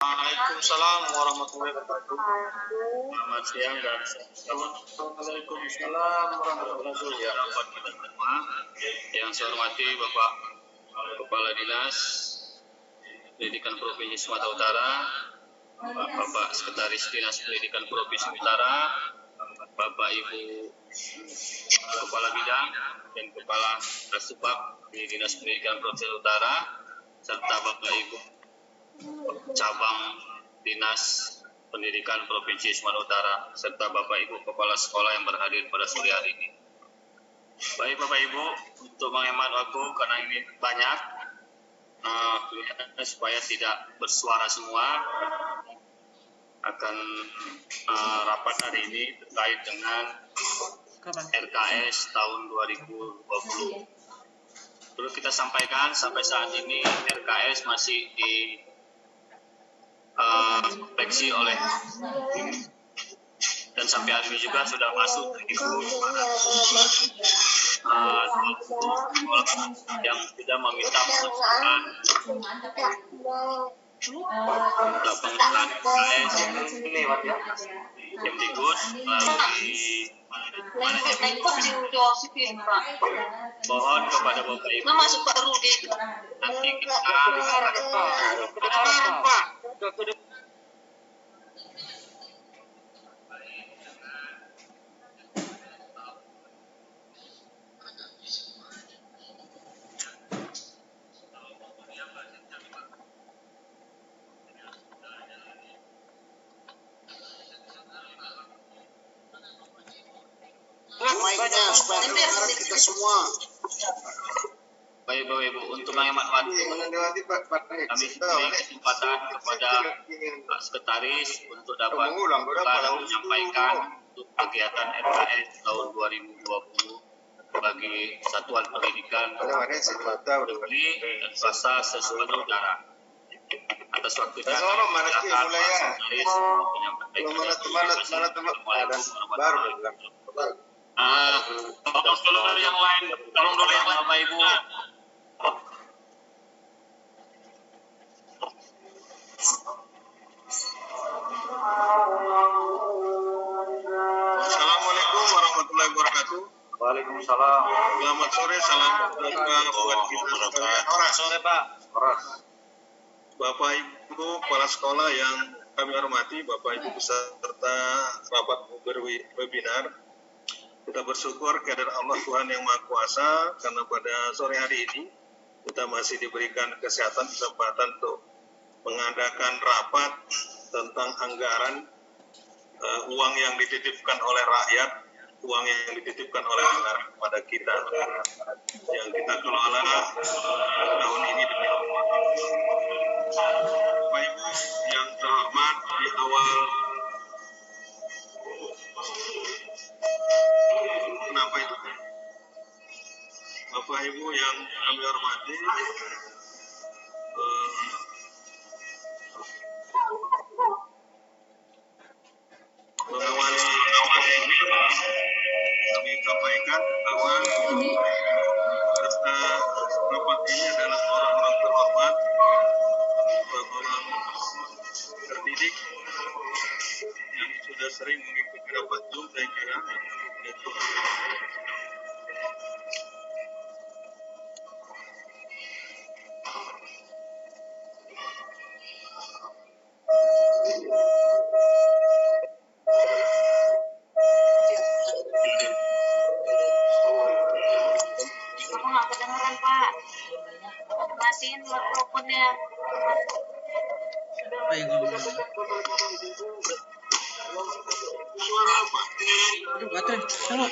Waalaikumsalam warahmatullahi wabarakatuh. Selamat siang dan Waalaikumsalam warahmatullahi wabarakatuh. Kita semua yang saya hormati Bapak Kepala Dinas Pendidikan Provinsi Sumatera Utara, Bapak Sekretaris Dinas Pendidikan Provinsi Utara, Bapak Ibu Kepala Bidang dan Kepala Kasubag di Dinas Pendidikan Provinsi Utara, serta Bapak Ibu Cabang Dinas Pendidikan Provinsi Sumatera Utara, serta Bapak Ibu Kepala Sekolah yang berhadir pada sore hari ini. Baik Bapak Ibu, untuk menghemat waktu karena ini banyak, supaya tidak bersuara semua, akan rapat hari ini terkait dengan RKS tahun 2020. Perlu kita sampaikan sampai saat ini RKS masih koleksi oleh dan sampai hari ini juga sudah masuk 1.500 yang sudah meminta pengusulan untuk pengusulan RKS Kemdikbud melalui mohon kepada Bapak Ibu nanti kita supaya terdengar kita semua. Baik Bapak Ibu, untuk menghemat waktu kami beri kesempatan kepada Pak Sekretaris untuk dapat menyampaikan untuk kegiatan RKS tahun 2020 bagi Satuan Pendidikan Negeri dan Swasta se-Sumatera Utara. Atas waktunya silakan Pak Sekretaris menyampaikan. Tolong dulu yang lain, Bapak Ibu. Assalamualaikum warahmatullahi wabarakatuh. Waalaikumsalam. Selamat sore, salam sejahtera buat kita sekalian. Sore Pak. Bapak Ibu Kepala Sekolah yang kami hormati, Bapak Ibu peserta rapat webinar. Kita bersyukur kehadirat Allah Tuhan yang Maha Kuasa karena pada sore hari ini kita masih diberikan kesehatan, kesempatan untuk mengadakan rapat tentang anggaran uang yang dititipkan oleh rakyat, uang yang dititipkan oleh negara kepada kita yang kita kelola tahun ini demi Allah. Bapak Ibu yang terhormat, di awal kenapa itu? Bapak Ibu yang kami hormati, mengawali ini kami sampaikan bahwa peserta rapat ini adalah orang-orang terhormat, orang terdidik yang sudah sering mengikuti rapat Zoom, saya kira itu. Aku nggak kedengeran Pak, matiin mikrofonnya. Suara apa? Aduh, baterai. Halo.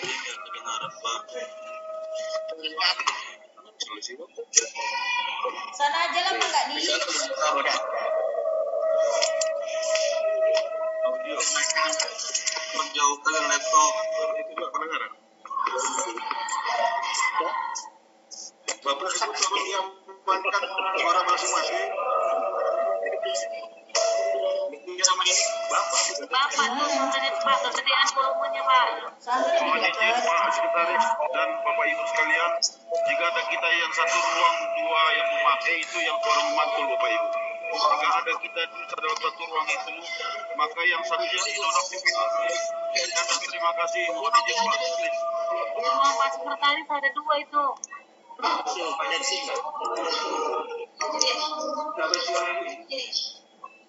Sana aja lah Pak, nggak di. Audio. Menjauhkan laptop. Itu juga pendengaran. Bapak Ibu tolong diamankan suara masing-masing. Ini sama ini Bapak. Bapak tuh menit Pak, kegedean volumenya Pak. Mohon izin Pak Sekretaris dan Bapak Ibu sekalian, jika ada kita yang satu ruang dua yang memakai itu yang suara memantul Bapak Ibu. Jika ada kita di dalam satu ruang itu, maka yang satunya dinonaktifkan. Dan terima kasih buat izin Pak. Di ruang Pak Sekretaris ada 2 itu.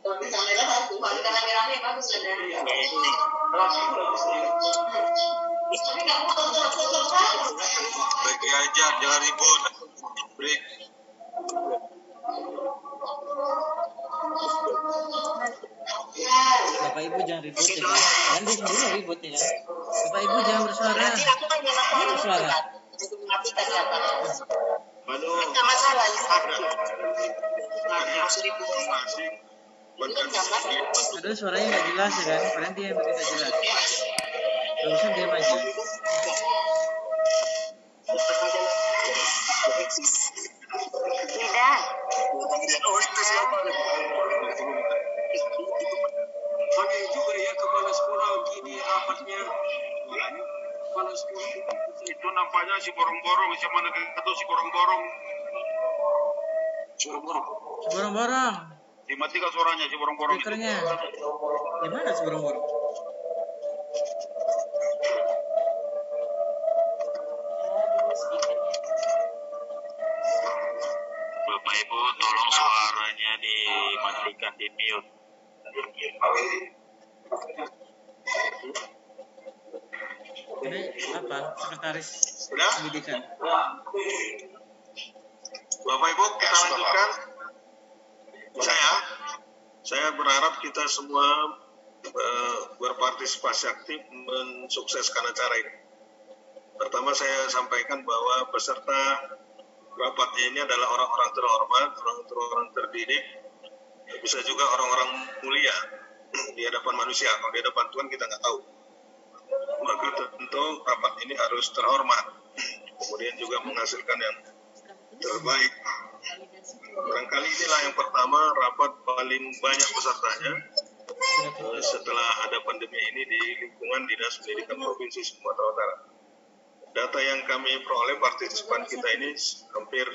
Tapi kamera bagus, kalau rame-rame bagus ada. Tapi nggak mau foto-foto. Bagi aja, jangan ribut. Break. Bapak Ibu jangan ribut ya kan. Kalian di sendiri ribut ya kan. Bapak Ibu jangan bersuara. Nanti aku kan jangan Jangan bersuara. matikan data. Aduh, Nggak masalah. ada. Harus ribut. Masih. Bukan Aduh suaranya nggak jelas ya kan. Kalian dia yang bikin nggak jelas. Bagusnya diam aja. Tidak. Oh, itu siapa? Aneh juga ya kepala sekolah gini rapatnya. Kepala sekolah Itu nampaknya si borong-borong, siapa mana atau si borong-borong. Borong-borong. Dimatikan suaranya si borong-borong itu. Speakernya. Gimana sih borong-borong? Bapak Ibu, tolong suaranya dimatikan, di mute. Ini apa? Sekretaris Sudah? pendidikan. Bapak Ibu, kita lanjutkan. Saya berharap kita semua berpartisipasi aktif mensukseskan acara ini. Pertama saya sampaikan bahwa peserta rapat ini adalah orang-orang terhormat, orang-orang terdidik, bisa juga orang-orang mulia di hadapan manusia. Kalau di hadapan Tuhan kita nggak tahu. Maka tentu rapat ini harus terhormat, kemudian juga menghasilkan yang terbaik. Barangkali inilah yang pertama rapat paling banyak pesertanya setelah ada pandemi ini di lingkungan Dinas Pendidikan Provinsi Sumatera Utara. Data yang kami peroleh partisipan kita ini hampir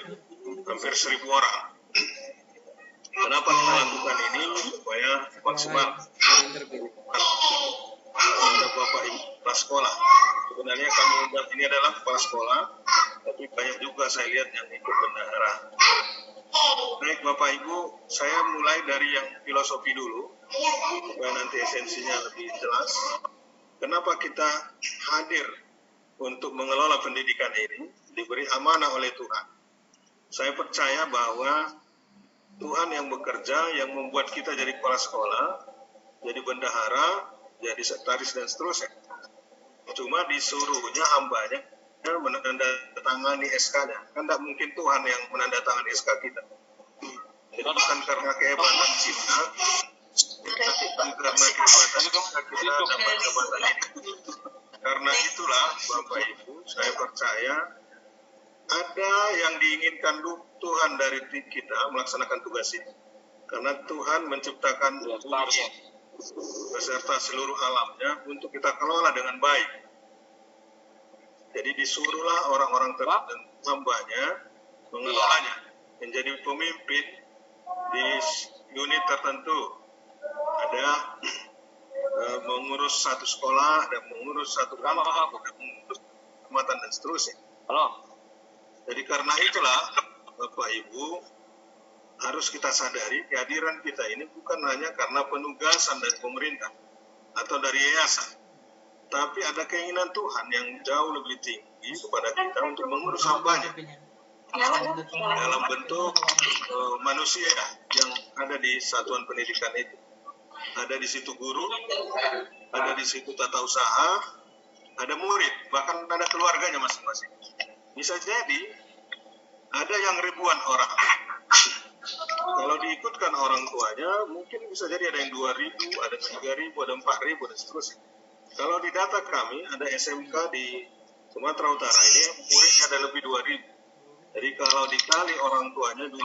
1.000 orang. Kenapa kita lakukan ini? Supaya maksimal. Ada Bapak Ibu kepala sekolah. Sebenarnya kami undang ini adalah kepala sekolah, tapi banyak juga saya lihat yang ikut bendahara. Baik Bapak Ibu, saya mulai dari yang filosofi dulu, supaya nanti esensinya lebih jelas. Kenapa kita hadir untuk mengelola pendidikan ini, diberi amanah oleh Tuhan. Saya percaya bahwa Tuhan yang bekerja, yang membuat kita jadi kepala sekolah, jadi bendahara, jadi sekretaris dan seterusnya. Cuma disuruhnya hambanya menandatangani SK-nya. Kan tidak mungkin Tuhan yang menandatangani SK kita. Jadi bukan karena kehebatan kita, bukan karena kehebatan kita dapat jabatan ini. Karena itulah Bapak Ibu, saya percaya ada yang diinginkan Tuhan dari kita melaksanakan tugas ini. Karena Tuhan menciptakan bumi beserta seluruh alamnya untuk kita kelola dengan baik. Jadi disuruhlah orang-orang tertentu hambanya mengelolanya, menjadi pemimpin di unit tertentu. Ada mengurus satu sekolah, ada mengurus satu kamar, ada mengurus kecamatan dan seterusnya. Jadi karena itulah Bapak Ibu harus kita sadari kehadiran kita ini bukan hanya karena penugasan dari pemerintah atau dari yayasan, tapi ada keinginan Tuhan yang jauh lebih tinggi kepada kita untuk mengurus hambanya dalam bentuk manusia yang ada di satuan pendidikan itu. Ada di situ guru, ada di situ tata usaha, ada murid, bahkan ada keluarganya masing-masing. Bisa jadi ada yang ribuan orang. Kalau diikutkan orang tuanya, mungkin bisa jadi ada yang 2.000, ada 3.000, ada 4.000, dan seterusnya. Kalau di data kami, ada SMK di Sumatera Utara ini, muridnya ada lebih 2.000. Jadi kalau dikali orang tuanya 2,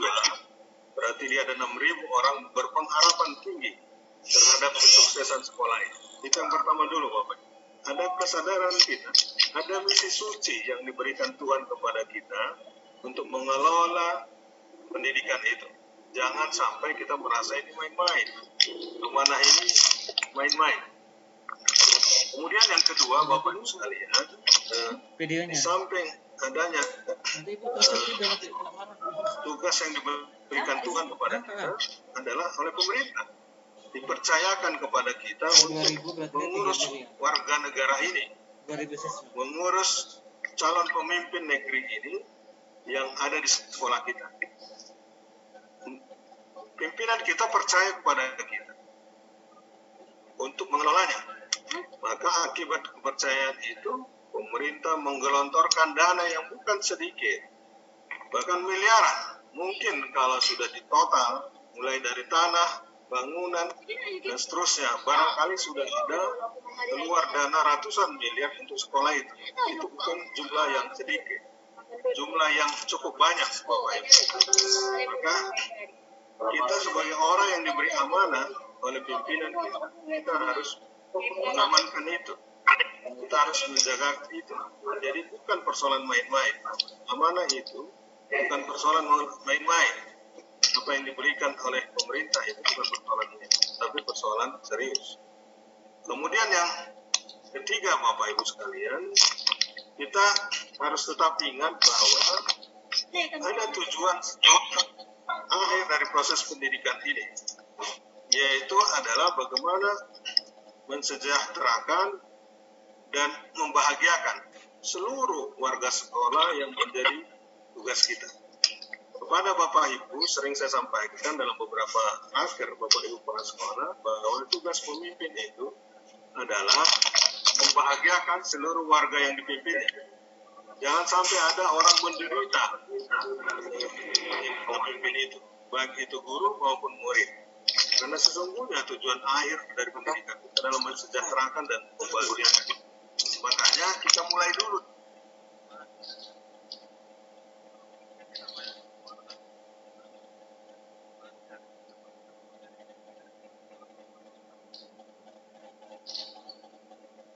berarti dia ada 6.000 orang berpengharapan tinggi terhadap kesuksesan sekolah ini. Itu yang pertama dulu Bapak. Ada kesadaran kita, ada misi suci yang diberikan Tuhan kepada kita untuk mengelola pendidikan itu. jangan sampai kita merasa ini main-main. Amanah ini main-main. Kemudian yang kedua, Bapak Ibu sekalian, videonya. di samping adanya Nanti Ibu tutup juga nanti lamaran. tugas yang diberikan Tuhan kepada kita adalah oleh pemerintah. Dipercayakan kepada kita untuk mengurus warga negara ini, 2000 siswa. mengurus calon pemimpin negeri ini yang ada di sekolah kita. Pimpinan kita percaya kepada kita untuk mengelolanya. Maka akibat kepercayaan itu, pemerintah menggelontorkan dana yang bukan sedikit, bahkan miliaran. Mungkin kalau sudah ditotal, mulai dari tanah, bangunan, dan seterusnya, barangkali sudah ada keluar dana ratusan miliar untuk sekolah itu. Itu bukan jumlah yang sedikit, jumlah yang cukup banyak, Bapak Ibu. Maka kita sebagai orang yang diberi amanah oleh pimpinan kita harus mengamankan itu. Kita harus menjaga itu. Jadi bukan persoalan main-main. Amanah itu bukan persoalan main-main. Apa yang diberikan oleh pemerintah itu bukan persoalan ini, tapi persoalan serius. Kemudian yang ketiga, Bapak Ibu sekalian, kita harus tetap ingat bahwa ada tujuan akhir dari proses pendidikan ini, yaitu adalah bagaimana mensejahterakan dan membahagiakan seluruh warga sekolah yang menjadi tugas kita. Kepada Bapak Ibu, sering saya sampaikan dalam beberapa akhir Bapak Ibu kepala sekolah bahwa tugas pemimpin itu adalah membahagiakan seluruh warga yang dipimpinnya. Jangan sampai ada orang menderita pemimpin itu, baik itu guru maupun murid. Karena sesungguhnya tujuan akhir dari pendidikan adalah mensejahterakan dan membahagiakan. Makanya kita mulai dulu.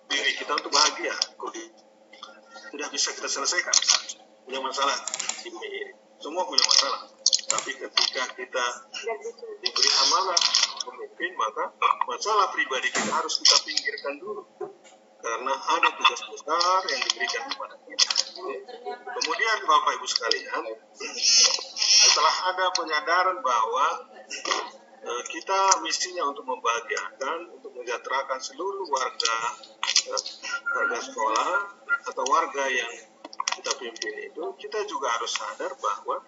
Diri kita untuk bahagia. Tidak bisa kita selesaikan. Punya masalah. Semua punya masalah. Tapi ketika kita diberi amanah pemimpin, maka masalah pribadi kita harus kita pinggirkan dulu. Karena ada tugas besar yang diberikan kepada kita. Kemudian Bapak Ibu sekalian, setelah ada penyadaran bahwa kita misinya untuk membahagiakan, untuk mensejahterakan seluruh warga sekolah atau warga yang kita pimpin itu, kita juga harus sadar bahwa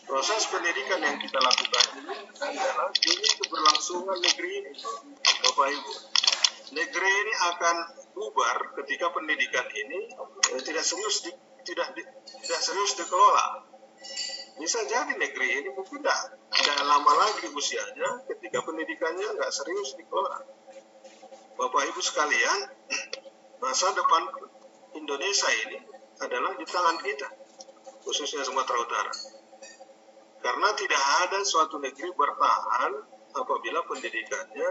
proses pendidikan yang kita lakukan ini adalah demi keberlangsungan negeri ini, Bapak Ibu. Negeri ini akan bubar ketika pendidikan ini tidak serius dikelola. Bisa jadi negeri ini mungkin tidak lama lagi usianya ketika pendidikannya nggak serius dikelola. Bapak Ibu sekalian, masa depan Indonesia ini adalah di tangan kita, khususnya Sumatera Utara. Karena tidak ada suatu negeri bertahan apabila pendidikannya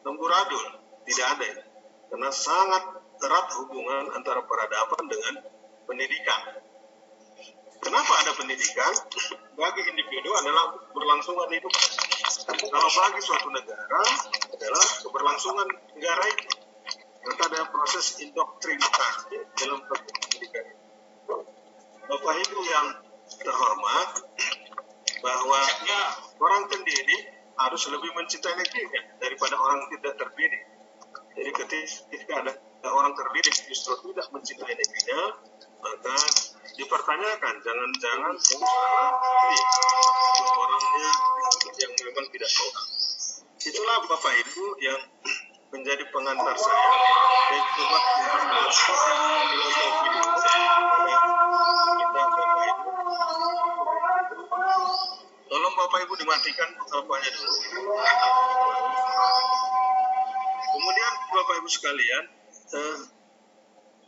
amburadul. Tidak ada ya. Karena sangat erat hubungan antara peradaban dengan pendidikan. Kenapa ada pendidikan? Bagi individu adalah keberlangsungan hidup. Kalau bagi suatu negara adalah keberlangsungan negara itu. Maka ada proses indoktrinasi dalam pendidikan. Bapak Ibu yang terhormat, bahwa orang terdidik harus lebih mencintai negerinya daripada orang tidak terdidik. Jadi ketika ada orang terdidik justru tidak mencintai negerinya, maka dipertanyakan, jangan-jangan orangnya yang memang tidak tahu. Itulah Bapak Ibu yang menjadi pengantar saya dan coba filosofi kita Bapak Ibu. Tolong Bapak Ibu dimatikan apanya dulu. Kemudian Bapak Ibu sekalian,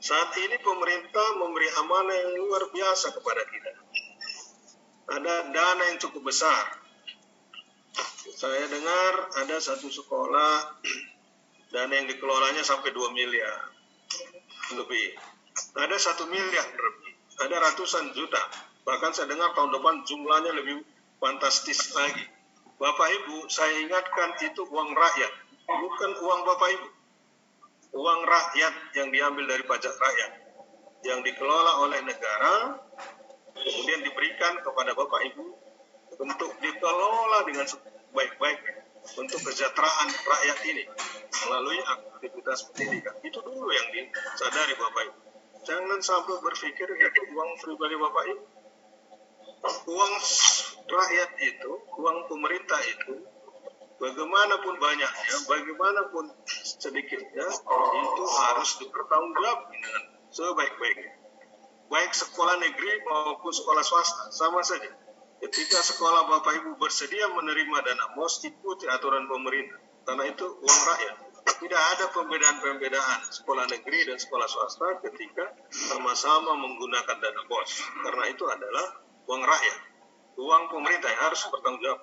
saat ini pemerintah memberi amanah yang luar biasa kepada kita. Ada dana yang cukup besar. Saya dengar ada satu sekolah, dana yang dikelolanya sampai 2 miliar lebih. Ada 1 miliar lebih. Ada ratusan juta. Bahkan saya dengar tahun depan jumlahnya lebih fantastis lagi. Bapak Ibu, saya ingatkan itu uang rakyat, bukan uang Bapak Ibu. Uang rakyat yang diambil dari pajak rakyat, yang dikelola oleh negara, kemudian diberikan kepada Bapak Ibu untuk dikelola dengan sebaik-baiknya untuk kesejahteraan rakyat ini melalui aktivitas pendidikan. Itu dulu yang disadari Bapak Ibu. Jangan sampai berpikir itu uang pribadi Bapak Ibu. Uang rakyat itu, uang pemerintah itu, bagaimanapun banyaknya, bagaimanapun sedikitnya, itu harus dipertanggungjawabkan dengan sebaik-baiknya. Baik sekolah negeri maupun sekolah swasta, sama saja. Ketika sekolah Bapak Ibu bersedia menerima dana BOS, ikuti aturan pemerintah. Karena itu uang rakyat. Tidak ada pembedaan-pembedaan sekolah negeri dan sekolah swasta ketika sama-sama menggunakan dana BOS. Karena itu adalah uang rakyat. Uang pemerintah yang harus bertanggung jawab.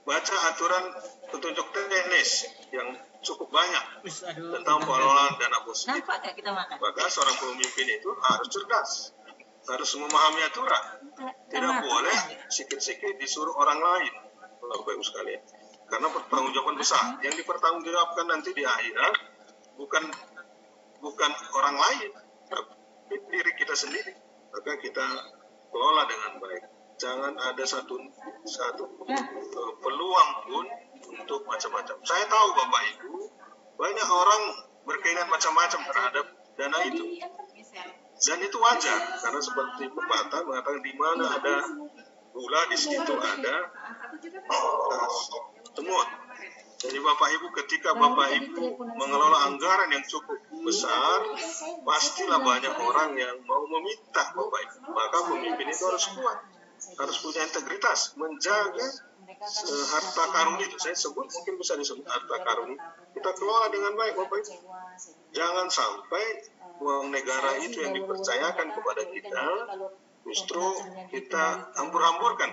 Baca aturan petunjuk teknis yang cukup banyak tentang pengelolaan dana BOS. Nampak gak kita makan? Maka seorang pemimpin itu harus cerdas, harus memahami aturan. Tidak boleh sikit-sikit disuruh orang lain, Bapak Ibu sekalian. Karena pertanggungjawaban besar. Yang dipertanggungjawabkan nanti di akhirat bukan orang lain, tapi diri kita sendiri. Maka kita kelola dengan baik. Jangan ada satu peluang pun untuk macam-macam. Saya tahu Bapak Ibu, banyak orang berkeinginan macam-macam terhadap dana itu. Dan itu wajar, karena seperti pepatah mengatakan di mana ada gula, di situ ada semut. Jadi Bapak Ibu, ketika Bapak Ibu mengelola anggaran yang cukup besar, pastilah banyak orang yang mau meminta Bapak Ibu. Maka pemimpin itu harus kuat, harus punya integritas, menjaga harta karun itu. Saya sebut, mungkin bisa disebut harta karun. Kita kelola dengan baik Bapak Ibu. Jangan sampai uang negara itu yang dipercayakan kepada kita, justru kita hambur-hamburkan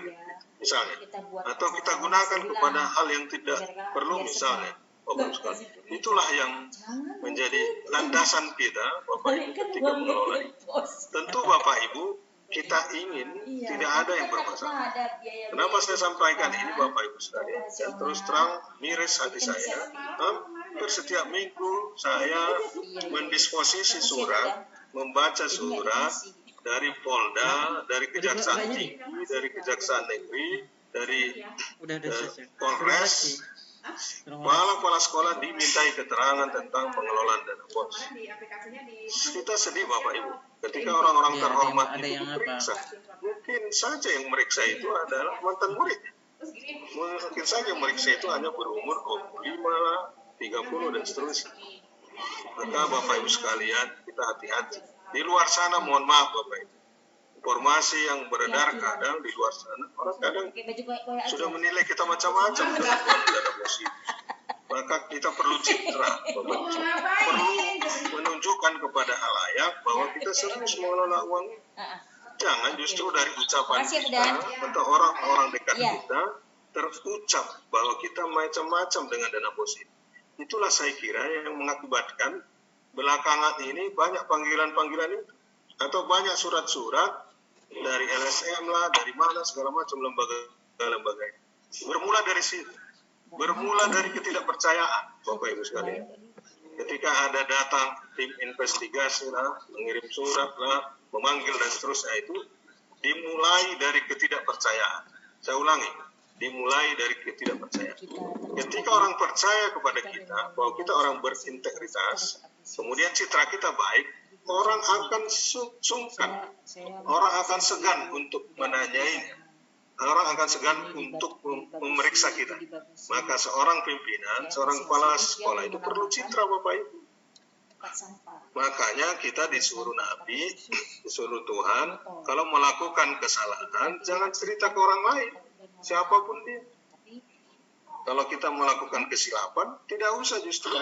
misalnya, atau kita gunakan kepada hal yang tidak perlu misalnya. Bapak Ibu, itulah yang menjadi landasan kita Bapak Ibu ketika mengelola. Tentu Bapak Ibu, kita ingin tidak ada yang bermasalah. Kenapa saya sampaikan ini Bapak Ibu sekalian? Dan terus terang miris hati saya. Hampir setiap minggu saya mendisposisi surat, membaca surat dari Polda, dari Kejaksaan Tinggi, dari Kejaksaan Negeri, dari Polres. Kepala sekolah dimintai keterangan tentang pengelolaan dana BOS. Kita sedih Bapak Ibu, ketika orang-orang terhormat itu diperiksa. Mungkin saja yang meriksa itu adalah mantan murid. Mungkin saja yang meriksa itu hanya berumur 25, 30 dan seterusnya. Maka Bapak Ibu sekalian, kita hati-hati. Di luar sana mohon maaf Bapak Ibu, informasi yang beredar kadang di luar sana, orang kadang sudah menilai kita macam-macam dengan dana BOS itu. Maka kita perlu citra, Bapak Ibu. Perlu menunjukkan kepada halayak bahwa kita serius mengelola uang. Jangan justru dari ucapan kita atau orang-orang dekat kita terucap bahwa kita macam-macam dengan dana BOS itu. Itulah saya kira yang mengakibatkan belakangan ini banyak panggilan-panggilan itu, atau banyak surat-surat dari LSM lah, dari mana segala macam lembaga. Bermula dari situ, bermula dari ketidakpercayaan Bapak Ibu sekalian. Ketika ada datang tim investigasi lah, mengirim surat lah, memanggil dan seterusnya, itu dimulai dari ketidakpercayaan. Saya ulangi, dimulai dari ketidakpercayaan. Ketika orang percaya kepada kita bahwa kita orang berintegritas, kemudian citra kita baik, orang akan sungkan, orang akan segan untuk menanyainya, orang akan segan untuk memeriksa kita. Maka seorang pimpinan, seorang kepala sekolah itu perlu citra Bapak Ibu. Makanya kita disuruh Nabi, disuruh Tuhan, kalau melakukan kesalahan jangan cerita ke orang lain, siapapun dia. Kalau kita melakukan kesilapan, tidak usah justru.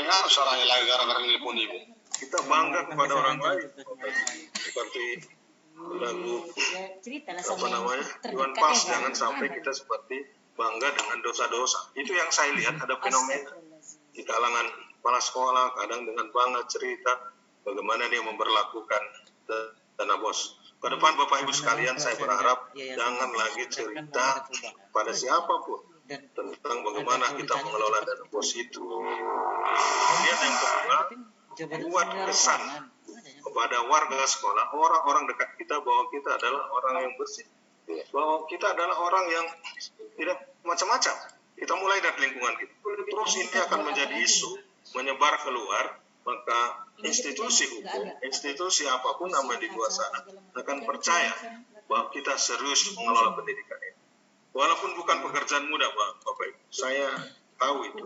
Kita bangga kepada orang lain. Seperti lagu Iwan Fals, jangan sampai kita seperti bangga dengan dosa-dosa. Itu yang saya lihat ada fenomena di kalangan kepala sekolah, kadang dengan bangga cerita bagaimana dia memperlakukan dana BOS. Ke depan Bapak Ibu sekalian, saya berharap jangan lagi cerita pada siapapun. Dan tentang bagaimana kita mengelola dana bos itu. Kemudian yang kedua, buat kesan kepada warga sekolah, orang-orang dekat kita bahwa kita adalah orang yang bersih, bahwa kita adalah orang yang tidak macam-macam. Kita mulai dari lingkungan kita. Terus ini akan menjadi isu, menyebar keluar, maka institusi hukum, institusi apapun nama di luar sana akan percaya bahwa kita serius mengelola pendidikan ini. Walaupun bukan pekerjaan mudah, Bapak Ibu, saya tahu itu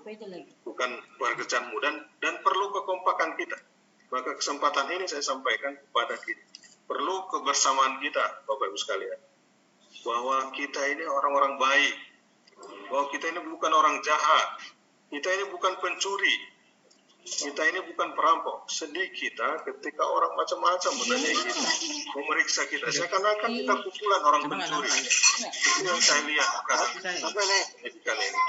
bukan pekerjaan mudah dan perlu kekompakan kita. Maka kesempatan ini saya sampaikan kepada kita, perlu kebersamaan kita, Bapak Ibu sekalian, bahwa kita ini orang-orang baik, bahwa kita ini bukan orang jahat, kita ini bukan pencuri, kita ini bukan perampok. Sedih kita ketika orang macam-macam menanyai kita, memeriksa kita, seakan-akan kita kumpulan orang pencuri. Itu yang saya lihat pendidikan ini.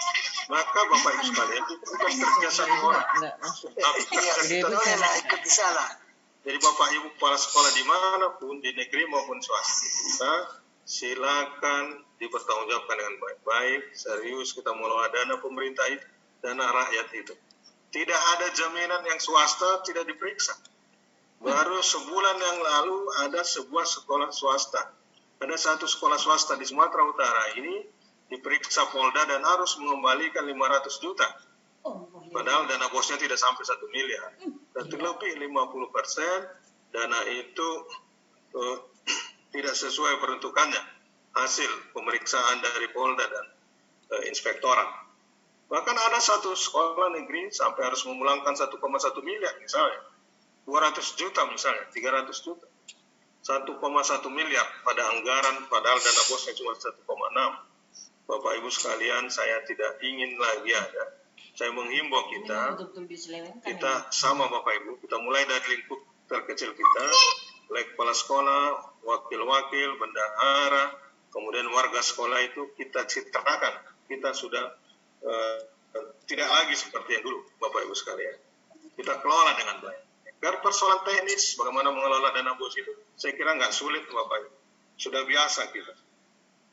Maka Bapak Ibu sekalian, itu bukan kerja satu orang, tapi kerja kita semua. Jadi Bapak Ibu kepala sekolah dimanapun, di negeri maupun swasta, silakan dipertanggungjawabkan dengan baik-baik, serius kita mengelola dana pemerintah itu, dana rakyat itu. Tidak ada jaminan yang swasta tidak diperiksa. Baru sebulan yang lalu ada sebuah sekolah swasta. Ada satu sekolah swasta di Sumatera Utara ini diperiksa Polda dan harus mengembalikan 500 juta. Padahal dana bosnya tidak sampai 1 miliar. Dan lebih 50% dana itu tidak sesuai peruntukannya. Hasil pemeriksaan dari Polda dan inspektorat. Bahkan ada satu sekolah negeri sampai harus memulangkan 1,1 miliar misalnya. 200 juta misalnya, 300 juta. 1,1 miliar pada anggaran, padahal dana bosnya cuma 1,6. Bapak Ibu sekalian, saya tidak ingin lagi ada. Saya menghimbau kita sama Bapak Ibu, kita mulai dari lingkup terkecil kita, mulai kepala sekolah, wakil-wakil, bendahara, kemudian warga sekolah itu kita citrakan. Kita sudah tidak lagi seperti yang dulu, Bapak Ibu sekalian. Kita kelola dengan baik. Biar persoalan teknis, bagaimana mengelola dana bos itu, saya kira nggak sulit, Bapak Ibu. Sudah biasa kita.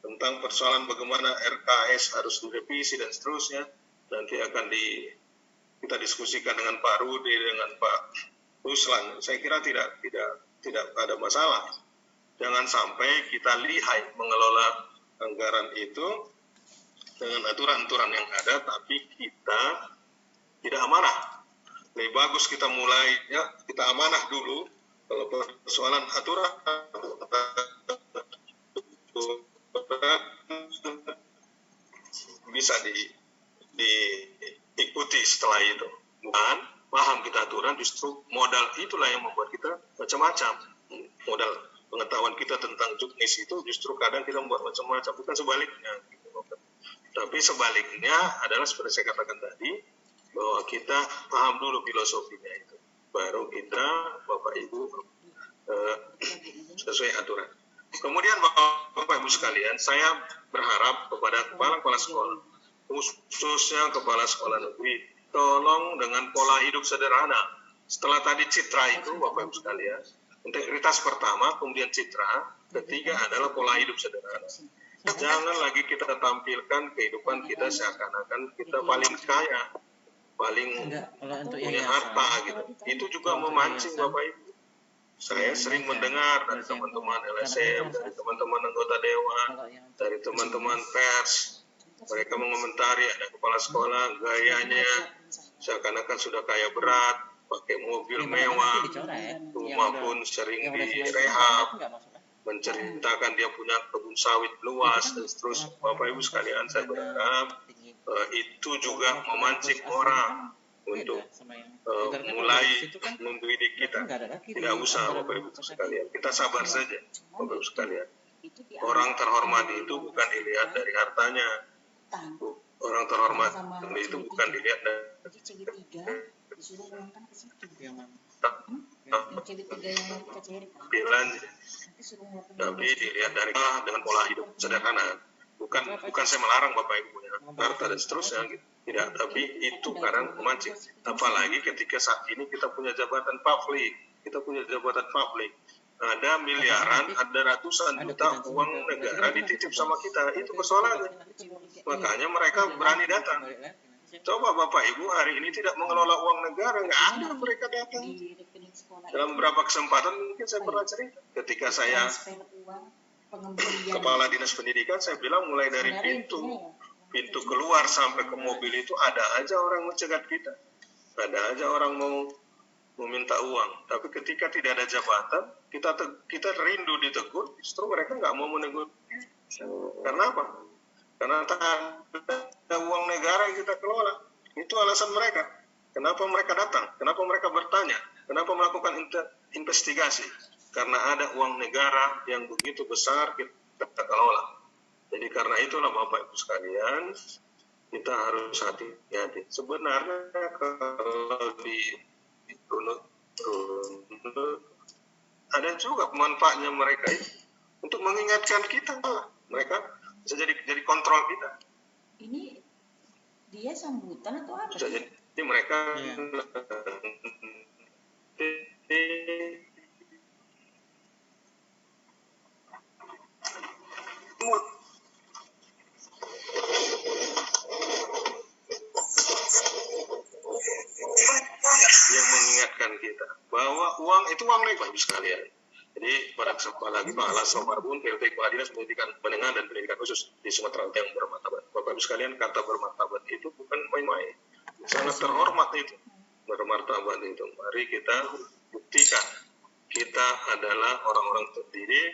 Tentang persoalan bagaimana RKS harus direvisi dan seterusnya, nanti akan kita diskusikan dengan Pak Rudi, dengan Pak Ruslan. Saya kira tidak ada masalah. Jangan sampai kita lihai mengelola anggaran itu dengan aturan-aturan yang ada, tapi kita tidak amanah. Lebih bagus kita mulai, ya kita amanah dulu. Kalau persoalan aturan bisa diikuti setelah itu. Bukan paham kita aturan, justru modal itulah yang membuat kita macam-macam. Modal pengetahuan kita tentang juknis itu justru kadang kita membuat macam-macam, bukan sebaliknya. Tapi sebaliknya adalah seperti saya katakan tadi, bahwa kita paham dulu filosofinya itu. Baru kita, Bapak Ibu, sesuai aturan. Kemudian Bapak Ibu sekalian, saya berharap kepada kepala-kepala sekolah, khususnya kepala sekolah negeri, tolong dengan pola hidup sederhana. Setelah tadi citra itu, Bapak Ibu sekalian, integritas pertama, kemudian citra, ketiga adalah pola hidup sederhana. Jangan lagi kita tampilkan kehidupan kita seakan-akan kita paling kaya, paling punya harta gitu. Itu juga memancing Bapak Ibu. Saya sering mendengar dari teman-teman LSM, dari teman-teman anggota dewan, dari teman-teman pers, mereka mengomentari ada kepala sekolah gayanya seakan-akan sudah kaya berat, pakai mobil mewah, rumah pun sering direhab, menceritakan dia punya kebun sawit luas dan seterusnya. Bapak Ibu sekalian, saya berharap itu juga memancing orang untuk mulai mendidik kita. Tidak usah Bapak Ibu sekalian, kita sabar saja Bapak Ibu sekalian. Orang terhormat itu bukan dilihat dari hartanya. Orang terhormat itu bukan dilihat dari tampilannya, tapi dilihat dari dengan pola hidup sederhana. Bukan saya melarang Bapak Ibu punya harta dan seterusnya gitu. Tidak, tapi itu kadang memancing. Apalagi ketika saat ini kita punya jabatan publik, ada miliaran, ada ratusan juta uang negara dititip sama kita. Itu persoalannya. Makanya mereka berani datang. Coba Bapak Ibu hari ini tidak mengelola uang negara, nggak ada mereka datang. Dalam beberapa kesempatan mungkin saya pernah cerita. Ketika saya kepala dinas pendidikan, saya bilang mulai dari pintu keluar sampai ke mobil itu ada aja orang mencegat kita. Ada aja orang mau meminta uang. Tapi ketika tidak ada jabatan, kita rindu ditegur, justru mereka nggak mau menegur. Karena apa? Karena tak ada uang negara yang kita kelola. Itu alasan mereka. Kenapa mereka datang? Kenapa mereka bertanya? Kenapa melakukan investigasi? Karena ada uang negara yang begitu besar kita kelola. Jadi karena itulah Bapak Ibu sekalian, kita harus hati-hati. Sebenarnya kalau runut ada juga manfaatnya mereka itu untuk mengingatkan kita, mereka bisa jadi kontrol kita. Ini dia sambutan atau apa? Bisa jadi mereka yang mengingatkan kita bahwa uang itu uang negara sekalian. Jadi pada kesempatan lagi Pak Alas Marbun, PLT Kepala Dinas Pendidikan Menengah dan Pendidikan Khusus di Sumatera Utara yang bermartabat. Bapak Ibu sekalian, kata bermartabat itu bukan main-main. Sangat terhormat itu. Bermartabat itu. Mari kita buktikan. Kita adalah orang-orang terdidik,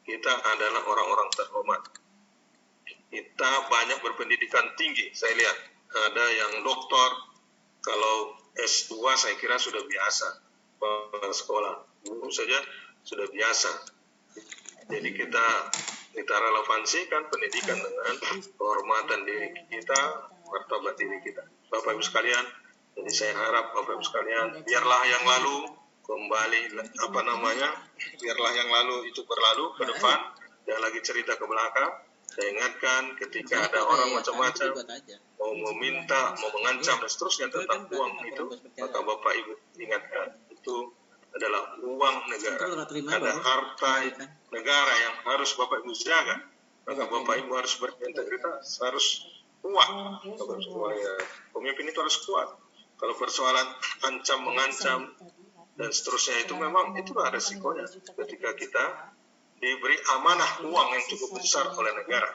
kita adalah orang-orang terhormat. Kita banyak berpendidikan tinggi. Saya lihat ada yang doktor, kalau S2 saya kira sudah biasa. Sekolah guru saja sudah biasa. Jadi kita relevansikan pendidikan dengan kehormatan diri kita, martabat diri kita. Bapak Ibu sekalian, jadi saya harap Bapak Ibu sekalian, biarlah yang lalu kembali biarlah yang lalu itu berlalu ke depan, jangan lagi cerita ke belakang. Saya ingatkan ketika ada orang macam-macam mau meminta, mau mengancam dan seterusnya tentang uang itu, maka Bapak Ibu ingatkan itu adalah uang negara, ada harta negara yang harus Bapak Ibu jaga. Maka Bapak Ibu harus berintegritas, harus kuat. Pemimpin itu harus kuat. Kalau persoalan mengancam dan seterusnya itu memang itulah resikonya ketika kita diberi amanah uang yang cukup besar oleh negara.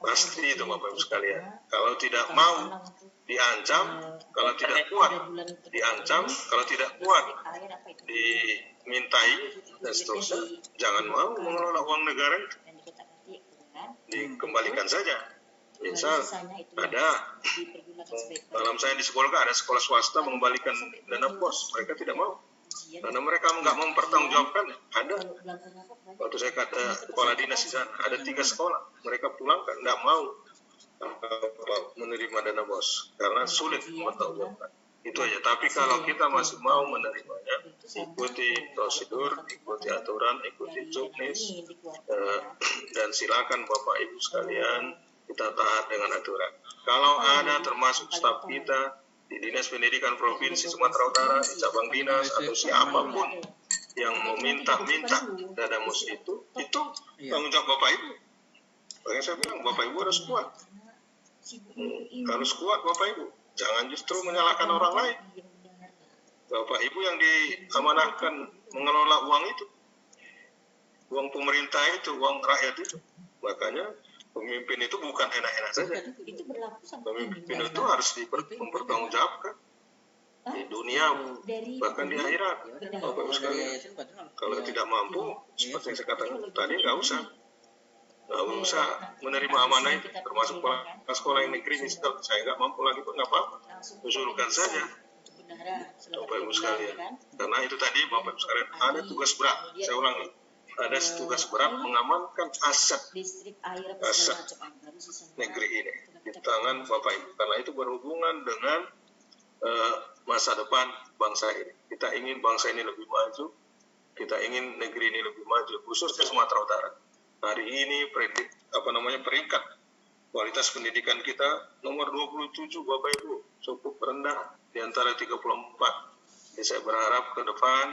Pasti itu Bapak Ibu sekalian. Kalau tidak mau diancam, kalau tidak kuat diancam, kalau tidak kuat dimintai dan seterusnya, jangan mau mengelola uang negara itu. Dikembalikan saja. Misal ada dalam saya di sekolah ada sekolah swasta mengembalikan dana bos, mereka tidak mau. Karena mereka nggak mempertanggungjawabkan. Ada waktu saya kata kepala dinas di sana ada 3 sekolah, mereka pulangkan nggak mau menerima dana bos karena sulit mempertanggungjawabkan. Itu aja. Tapi kalau kita masih mau menerimanya, ikuti prosedur, ikuti aturan, ikuti juknis, dan silakan Bapak Ibu sekalian kita taat dengan aturan. Kalau ada termasuk staf kita di Dinas Pendidikan Provinsi Sumatera Utara, di cabang dinas atau siapapun yang meminta dana bos itu tanggung jawab Bapak Ibu. Makanya saya bilang Bapak Ibu harus kuat. Harus kuat Bapak Ibu. Jangan justru menyalahkan orang lain. Bapak Ibu yang diamanahkan mengelola uang itu, uang pemerintah itu, uang rakyat itu. Makanya pemimpin itu bukan enak-enak saja. Pemimpin itu harus mempertanggungjawabkan di dunia bahkan di akhirat. Bapak Ibu sekalian, kalau tidak mampu, seperti yang saya katakan tadi, nggak usah menerima amanah itu, termasuk sekolah yang negeri misal saya nggak mampu lagi pun nggak apa-apa, usulkan saja Bapak Ibu sekalian. Karena itu tadi Bapak Ibu sekalian ada tugas berat, saya ulangi, ada tugas berat mengamankan aset negeri ini di tangan Bapak Ibu, karena itu berhubungan dengan masa depan bangsa ini. Kita ingin bangsa ini lebih maju, kita ingin negeri ini lebih maju, khususnya Sumatera Utara. Hari ini peringkat kualitas pendidikan kita nomor 27 Bapak Ibu, cukup rendah di antara 34. Jadi saya berharap ke depan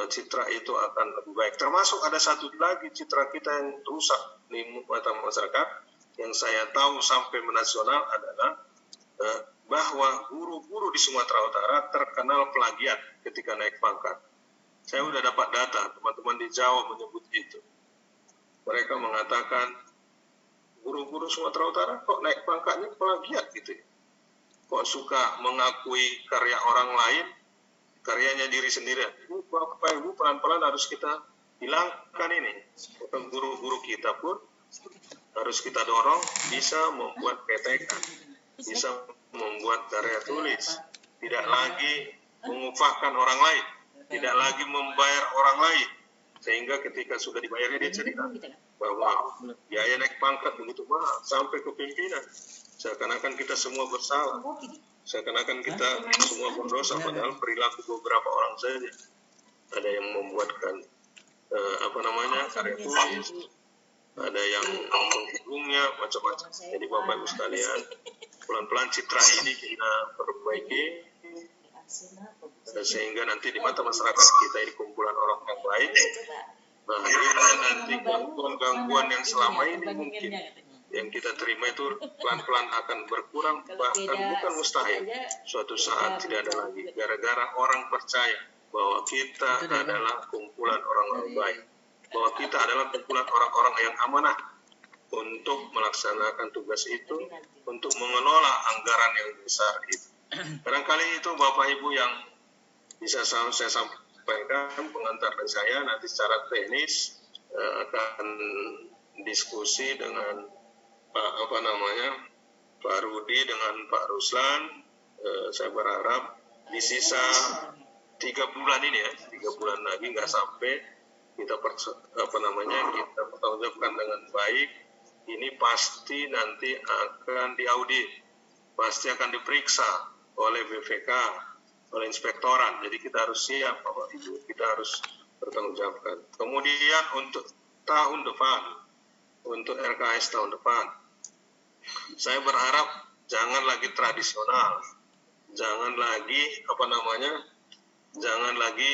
citra itu akan lebih baik. Termasuk ada satu lagi citra kita yang rusak di mata masyarakat yang saya tahu sampai menasional adalah bahwa guru-guru di Sumatera Utara terkenal plagiat ketika naik pangkat. Saya sudah dapat data, teman-teman di Jawa menyebut itu. Mereka mengatakan, guru-guru Sumatera Utara kok naik pangkatnya plagiat gitu ya. Kok suka mengakui karya orang lain, karyanya diri sendiri. Bapak Ibu pelan-pelan harus kita hilangkan ini. Guru-guru kita pun harus kita dorong bisa membuat PTK, bisa membuat karya tulis, tidak lagi mengupahkan orang lain, tidak lagi membayar orang lain, sehingga ketika sudah dibayarnya dia cerita bahwa biaya naik pangkat begitu mahal sampai ke pimpinan, seakan-akan kita semua bersalah, seakan-akan kita semua berdosa, padahal perilaku beberapa orang saja. Ada yang membuatkan karya tulis, ada yang menghubungnya, macam-macam. Jadi Bapak Ibu sekalian, pelan-pelan citra ini kita perbaiki sehingga nanti di mata masyarakat kita ini kumpulan orang yang baik. Nah, akhirnya nanti gangguan-gangguan yang selama ini mungkin yang kita terima itu pelan-pelan akan berkurang, bahkan bukan mustahil suatu saat tidak ada lagi, gara-gara orang percaya bahwa kita adalah kumpulan orang-orang baik, bahwa kita adalah kumpulan orang-orang yang amanah untuk melaksanakan tugas itu, untuk mengelola anggaran yang besar itu. Barangkali itu Bapak Ibu yang bisa saya sampaikan pengantar dari saya. Nanti secara teknis akan diskusi dengan Pak Rudi dengan Pak Ruslan. Saya berharap di sisa 3 bulan ini ya, 3 bulan lagi nggak sampai kita kita pertanggungjawabkan dengan baik. Ini pasti nanti akan diaudit, pasti akan diperiksa oleh BPK, oleh inspektorat. Jadi kita harus siap, Bapak Ibu, kita harus bertanggungjawabkan. Kemudian untuk tahun depan, untuk RKS tahun depan, saya berharap jangan lagi tradisional, jangan lagi jangan lagi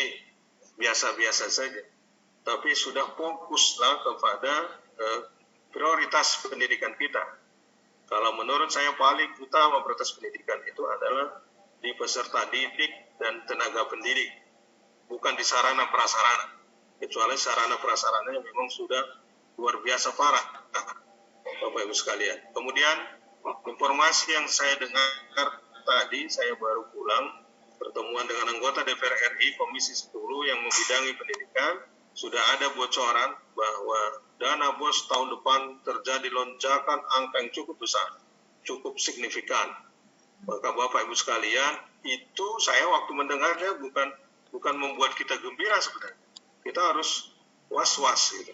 biasa-biasa saja, tapi sudah fokuslah kepada prioritas pendidikan kita. Kalau menurut saya paling utama prioritas pendidikan itu adalah di peserta didik dan tenaga pendidik, bukan di sarana prasarana. Kecuali sarana prasarananya memang sudah luar biasa parah, Bapak Ibu sekalian. Kemudian informasi yang saya dengar tadi, saya baru pulang pertemuan dengan anggota DPR RI Komisi 10 yang membidangi pendidikan, sudah ada bocoran bahwa dana BOS tahun depan terjadi lonjakan angka yang cukup besar, cukup signifikan. Maka Bapak Ibu sekalian, itu saya waktu mendengarnya bukan membuat kita gembira sebenarnya. Kita harus was-was gitu.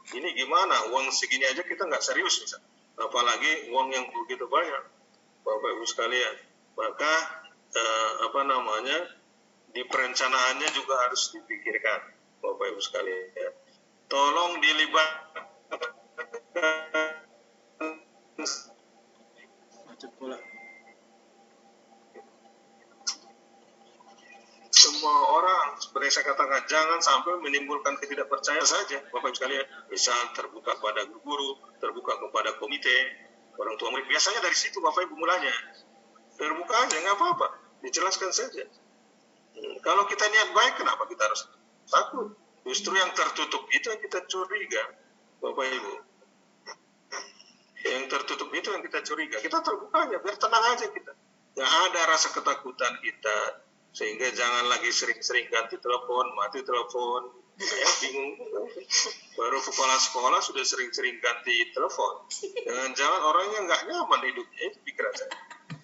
Ini gimana, uang segini aja kita nggak serius misalnya. Apalagi uang yang begitu banyak, Bapak Ibu sekalian. Maka di perencanaannya juga harus dipikirkan, Bapak Ibu sekalian. Tolong dilibatkan semua orang. Seperti saya katakan, jangan sampai menimbulkan ketidakpercayaan saja, Bapak Ibu sekalian. Misal terbuka kepada guru, terbuka kepada komite, orang tua murid. Biasanya dari situ Bapak Ibu mulanya. Terbuka aja, nggak apa-apa, dijelaskan saja. Kalau kita niat baik, kenapa kita harus takut? Justru yang tertutup itu yang kita curiga, Bapak Ibu. Yang tertutup itu yang kita curiga. Kita terbuka aja, biar tenang aja kita. Nggak ada rasa ketakutan kita. Sehingga jangan lagi sering-sering ganti telepon, mati telepon. Saya bingung. Baru kepala sekolah sudah sering-sering ganti telepon. Jangan-jangan orangnya nggak nyaman hidupnya, itu pikiran saya.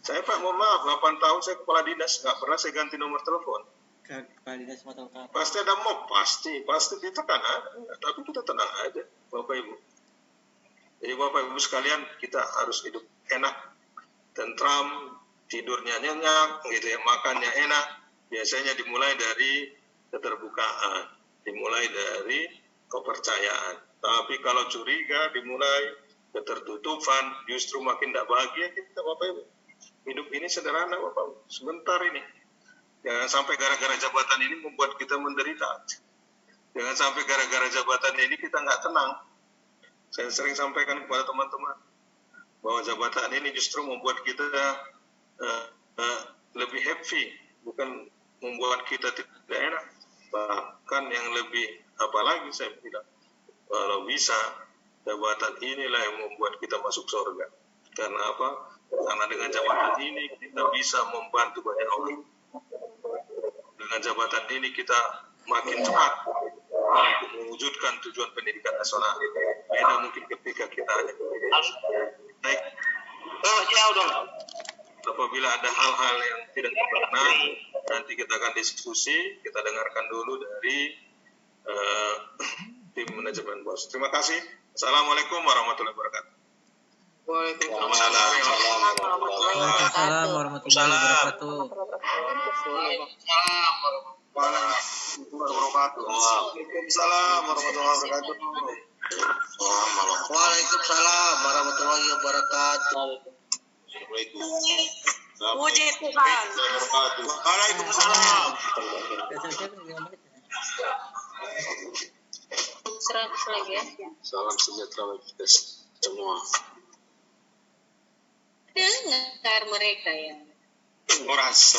Saya Pak, mohon maaf, 8 tahun saya kepala dinas, nggak pernah saya ganti nomor telepon. Kepala dinas Sumatera Utara. Pasti ada mob, pasti ditekan ada. Tapi kita tenang aja, Bapak Ibu. Jadi Bapak Ibu sekalian, kita harus hidup enak, tentram, tidurnya nyenyak, gitu ya, makannya enak. Biasanya dimulai dari keterbukaan, dimulai dari kepercayaan. Tapi kalau curiga, dimulai ketertutupan, justru makin tidak bahagia kita, Bapak Ibu. Hidup ini sederhana, Bapak Ibu. Sebentar ini. Jangan sampai gara-gara jabatan ini membuat kita menderita. Jangan sampai gara-gara jabatan ini kita nggak tenang. Saya sering sampaikan kepada teman-teman bahwa jabatan ini justru membuat kita lebih happy, bukan membuat kita tidak enak. Bahkan yang lebih, apalagi saya bilang, kalau bisa jabatan inilah yang membuat kita masuk surga. Karena apa? Karena dengan jabatan ini kita bisa membantu banyak orang. Dengan jabatan ini kita makin cepat untuk mewujudkan tujuan pendidikan nasional. Beda mungkin ketika kita hanya naik. Apabila ada hal-hal yang tidak berkenan, nanti kita akan diskusi. Kita dengarkan dulu dari tim manajemen BOS. Terima kasih. Assalamualaikum warahmatullahi wabarakatuh. Waalaikumsalam warahmatullahi wabarakatuh. Waalaikumsalam warahmatullahi wabarakatuh. Waalaikumsalam warahmatullahi wabarakatuh. Puji Tuhan. Waalaikumsalam. 100 lagi ya. Salam sejahtera bagi kita semua. Dengar mereka ya. Soras.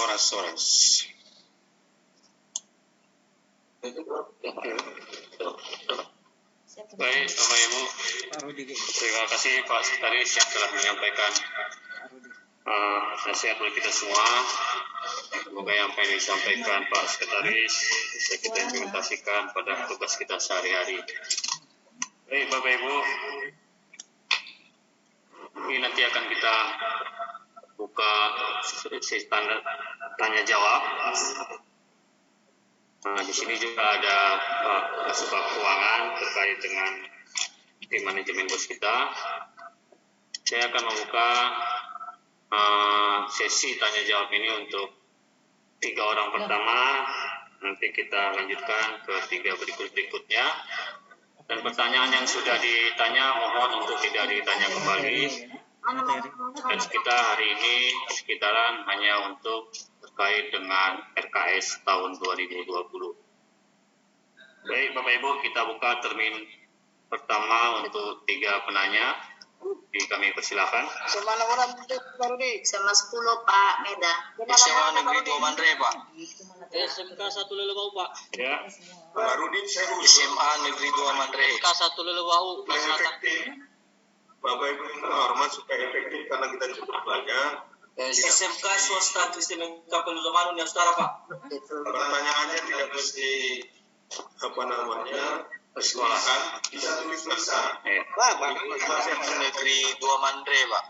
Baik, Bapak Ibu, terima kasih Pak Sekretaris yang telah menyampaikan nasihat bagi kita semua. Semoga yang apa yang disampaikan Pak Sekretaris bisa kita implementasikan pada tugas kita sehari-hari. Baik, Bapak Ibu, ini nanti akan kita buka sesi tanya jawab. Nah, di sini juga ada Pak Kasubag Keuangan terkait dengan tim manajemen BOS kita. Saya akan membuka sesi tanya jawab ini untuk 3 orang pertama. Nanti kita lanjutkan ke 3 berikutnya. Dan pertanyaan yang sudah ditanya mohon untuk tidak ditanya kembali. Dan kita hari ini sekitaran hanya untuk terkait dengan RKS tahun 2020. Baik Bapak Ibu, kita buka termin pertama untuk 3 penanya. Kami persilakan. Semana orang baru di sama 10 Pak Meda. SMA Negeri 2 Mandre, Pak. SMK 1 Lelewau, Pak. Ya. Pak Rudi, saya SMA Negeri 2 Mandre. SMK 1 Lelewau, Pak Selatan. efektif. Bapak Ibu yang terhormat supaya efektif karena kita cukup banyak. SMK swasta Kristen Kapel Zamanun yang setara, Pak. Pertanyaannya tidak mesti persilakan, bisa tulis tulisan. Pak, Negeri 2 Mandre, Pak.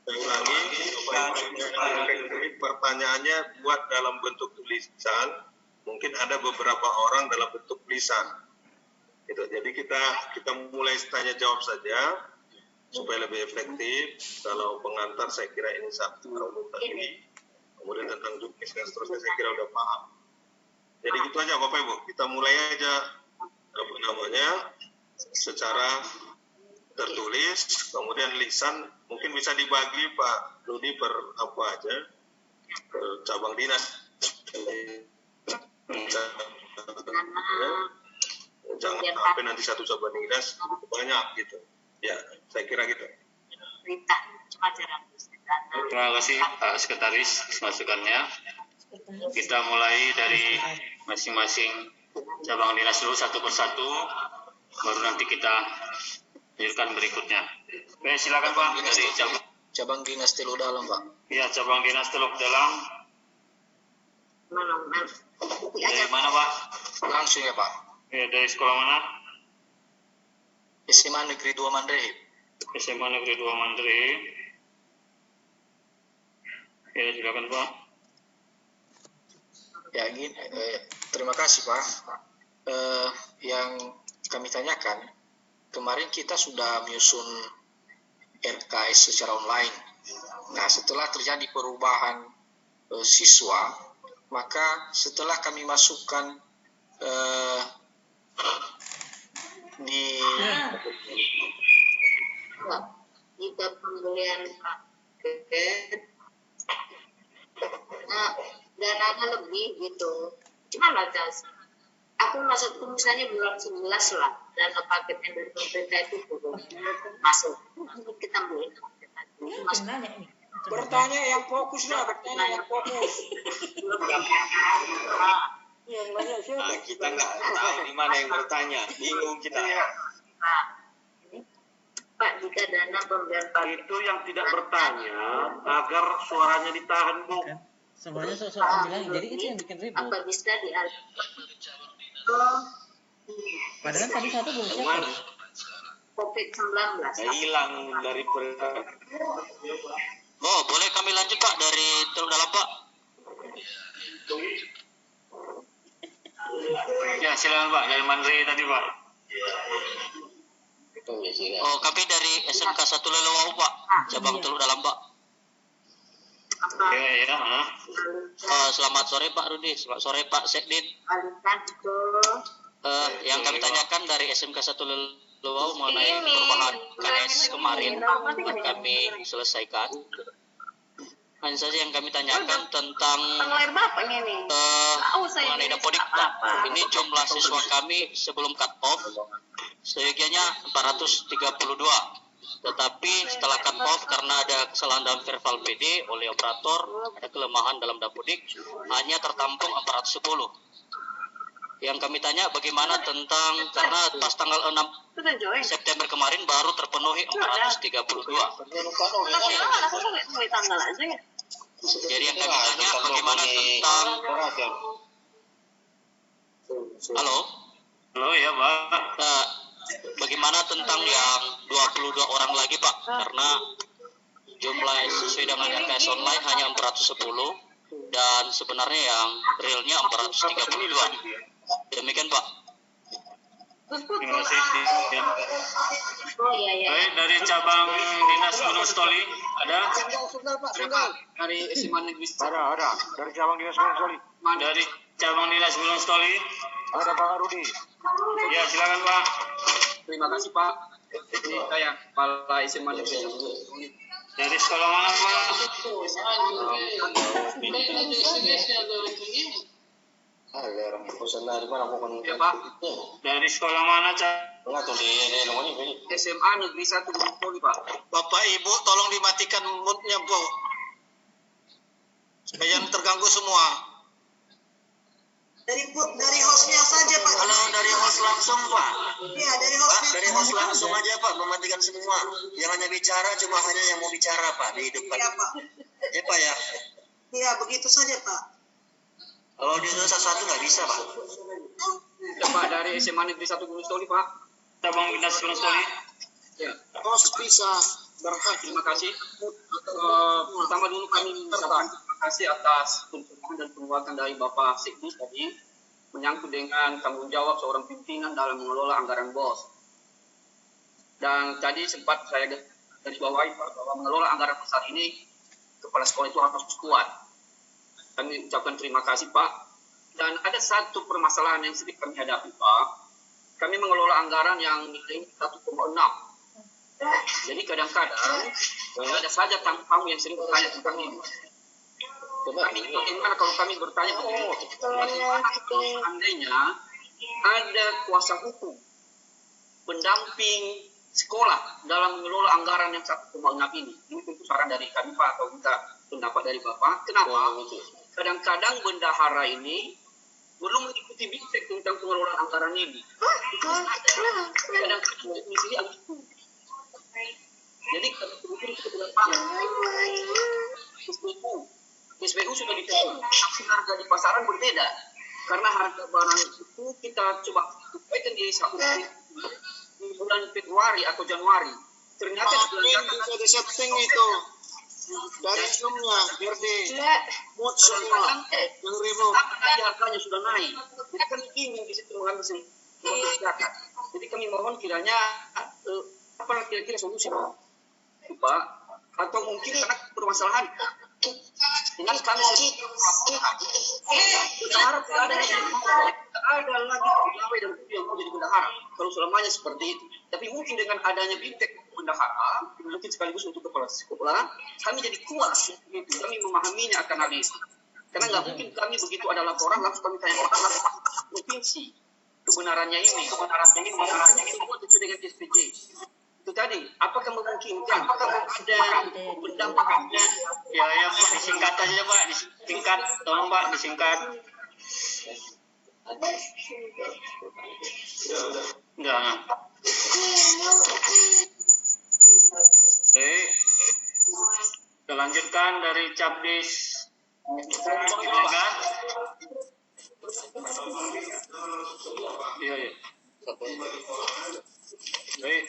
Saya ulangi, supaya efektif pertanyaannya buat dalam bentuk tulisan. Mungkin ada beberapa orang dalam bentuk tulisan. Gitu. Jadi kita mulai tanya jawab saja supaya lebih efektif. Kalau pengantar saya kira ini satu umum tadi. Kemudian tentang juknis dan seterusnya saya kira udah paham. Jadi gitu aja Bapak Ibu, kita mulai aja secara tertulis, kemudian lisan mungkin bisa dibagi Pak Rudi per apa aja, per cabang dinas. Jangan sampai nanti satu cabang dinas banyak gitu. Ya, saya kira gitu. Berita cuma jarang. Terima kasih Pak Sekretaris masukannya. Kita mulai dari masing-masing cabang dinas dulu satu persatu, baru nanti kita lanjutkan berikutnya. Baik, silakan Pak dari Cabang Dinas Teluk Dalam, Pak. Ya, cabang dinas Teluk Dalam. Dari mana Pak? Langsung ya, Pak. Ya, dari sekolah mana? SMA Negeri 2 Mandre. SMA Negeri 2 Mandri. Ya, silakan Pak. Ya, terima kasih Pak. Yang kami tanyakan, kemarin kita sudah menyusun RKS secara online. Nah, setelah terjadi perubahan siswa, maka setelah kami masukkan di jika pembelian paket dana dananya lebih gitu. Cuma lah aku maksudku misalnya bulan 11 lah dana paket yang dari pemerintah itu belum masuk. Mungkin kita beli masuk. Bertanya yang fokus lah, bertanya yang fokus. Nah, kita nggak tahu di mana yang bertanya, bingung kita. Pak, jika dana pemberian paket Itu yang tidak bertanya agar suaranya ditahan, Bu. Kan semuanya sok-sok bilang, jadi itu yang bikin ribut. apa bisa dialihkan? Padahal tadi satu belum siap. COVID-19. Hilang dari perintah. Oh, boleh kami lanjut Pak dari Teluk Dalam Pak? Ya, silakan Pak, dari Mandri tadi Pak. Oh, kami dari SMK 1 Lelewau Pak, cabang Teluk Dalam Pak. Ya. Selamat sore Pak Rudi, selamat sore Pak Sekdin. Alihkan ke Yang kami tanyakan dari SMK 1 Lelewau mengenai perubahan KS kemarin kami selesaikan. Hanya saja yang kami tanyakan tentang mengenai Dapodik Pak. Ini jumlah siswa kami sebelum cut off seyogianya 432. Tetapi setelah cut off karena ada kesalahan dalam verbal PD oleh operator, ada kelemahan dalam Dapodik, hanya tertampung 410. Yang kami tanya bagaimana tentang, karena pas tanggal 6 September kemarin baru terpenuhi 432. Jadi yang kami tanya bagaimana tentang, halo Ya Pak. Bagaimana tentang yang 22 orang lagi Pak? Karena jumlah sesuai dengan RKS online hanya 410 dan sebenarnya yang realnya 432. Demikian Pak. Terima kasih. Ya. Oh iya. Baik, dari cabang Dinas Gunung Stoli ada? Dari SMA Negeri Ada. Dari cabang Dinas Gunung Stoli. Dari cabang Dinas Gunung Stoli. Ada Pak Rudi. Ya, silakan Pak. Terima kasih Pak. Jadi saya Kepala SMA Negeri. Dari sekolah mana Pak? Ya Pak. Dari sekolah mana Cak? SMA Negeri 1 Bengkulu Pak. Bapak Ibu tolong dimatikan moodnya Bu. Supaya terganggu semua. Dari hostnya saja Pak. Kalau dari host langsung Pak. Iya, dari Pak, hostnya. dari host langsung aja Pak, mematikan semua. Yang hanya bicara cuma hanya yang mau bicara Pak, dihidupkan. Iya Pak. Ya Pak ya. Iya, begitu saja Pak. Kalau di satu nggak bisa Pak. Ya Pak, dari SMA Negeri 1 Gunung Stoli Pak. Cabang Dinas Gunung Stoli. Ya. Host bisa berhak. Terima kasih. Pertama dulu kami mengucapkan terima kasih atas dukungan dan penguatan dari Bapak Sekdus tadi menyangkut dengan tanggung jawab seorang pimpinan dalam mengelola anggaran BOS. Dan tadi sempat saya garis bawahi bahwa mengelola anggaran besar ini kepala sekolah itu harus kuat. Kami ucapkan terima kasih Pak. Dan ada satu permasalahan yang sedikit kami hadapi Pak. Kami mengelola anggaran yang nilai 1,6. Jadi kadang-kadang ada saja tamu yang sering bertanya tentang ini. Kami bagaimana kalau kami bertanya bagaimana kalau seandainya ada kuasa hukum pendamping sekolah dalam mengelola anggaran yang 1,6 ini. Ini tentu saran dari kami Pak atau minta pendapat dari Bapak. Kenapa? Kadang-kadang bendahara ini belum mengikuti bisik tentang pengelolaan anggaran ini. Kadang-kadang misi itu. Jadi kami itu Pak. SPU sudah ditentukan, tapi harga di pasaran berbeda. Karena harga barang itu kita coba sesuaikan di bulan Februari atau Januari. Ternyata Bisa disetting itu. Dari zoomnya, biar di mood semua. Yang remote. harganya sudah naik. Jadi kami ingin di situ mengambil semua kebijakan. Jadi kami mohon kiranya apa kira-kira solusi Pak? Atau mungkin karena permasalahan dengan kami melaporkan bendahara tidak ada lagi pegawai dan guru yang mau jadi bendahara kalau selamanya seperti itu. Tapi mungkin dengan adanya bintek bendahara mungkin sekaligus untuk kepala sekolah kami jadi kuat gitu. Kami memahaminya akan hal itu. Karena nggak mungkin kami begitu ada laporan langsung kami tanyakan langsung provinsi kebenarannya ini semua sesuai dengan SPJ. Itu tadi, apakah memungkinkan? Apakah ada berdampak? Ya Pak, disingkat aja Pak, disingkat. Tolong Pak, disingkat. Enggak. Baik. Kita lanjutkan dari Capdis. Iya. Baik.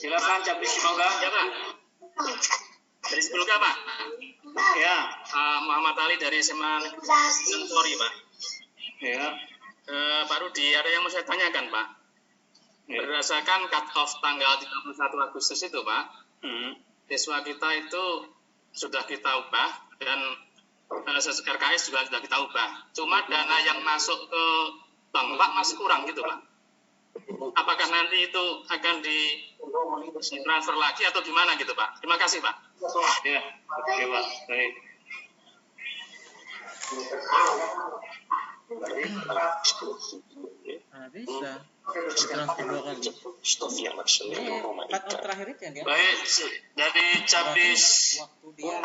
Silakan Capdis Simoga. Ya Pak. Dari 10 Pak. Ya, Muhammad Ali dari SMA Sorry Pak. ya. Pak Rudi, ada yang mau saya tanyakan Pak. Berdasarkan cut off tanggal 31 Agustus itu Pak, siswa kita itu sudah kita ubah dan RKS juga sudah kita ubah. Cuma dana yang masuk ke bank Pak masih kurang gitu Pak. Apakah nanti itu akan ditransfer lagi atau gimana gitu Pak? Terima kasih Pak. Ya, oke Pak. Baik. Nah, bisa. Transfer 2 kali. Ini cut off terakhir itu yang dia. Baik, dari Capdis Waktu dia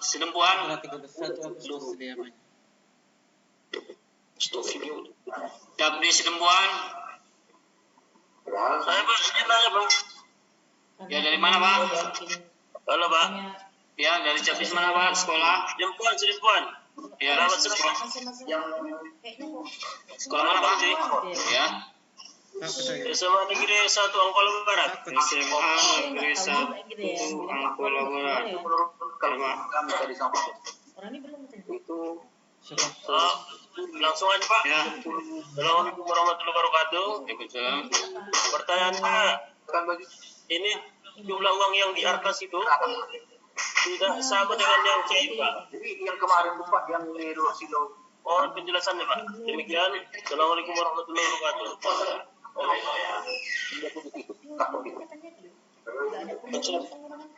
Sidempuan. tanggal 31 Agustus dia main. Capdis Sidempuan. Saya Pak, ini nanya Bang. Ya, dari mana Pak? Halo Pak. Ya, dari Capdis mana Pak? Sekolah? Sidempuan. Ya, Selamat sore. sekolah mana Pak? Ya, SMA Negeri 1 Angkola Barat. SMA Negeri 1 Angkola Barat. Orang ini belum Langsung aja Pak. Ya, Assalamualaikum warahmatullahi wabarakatuh. Waalaikumsalam. Pertanyaannya, ini jumlah uang yang di Arkas itu tidak sama dengan yang cair Pak. Jadi yang kemarin tuh Pak yang di Silo. Oh, penjelasannya Pak. Demikian. Assalamualaikum warahmatullahi wabarakatuh.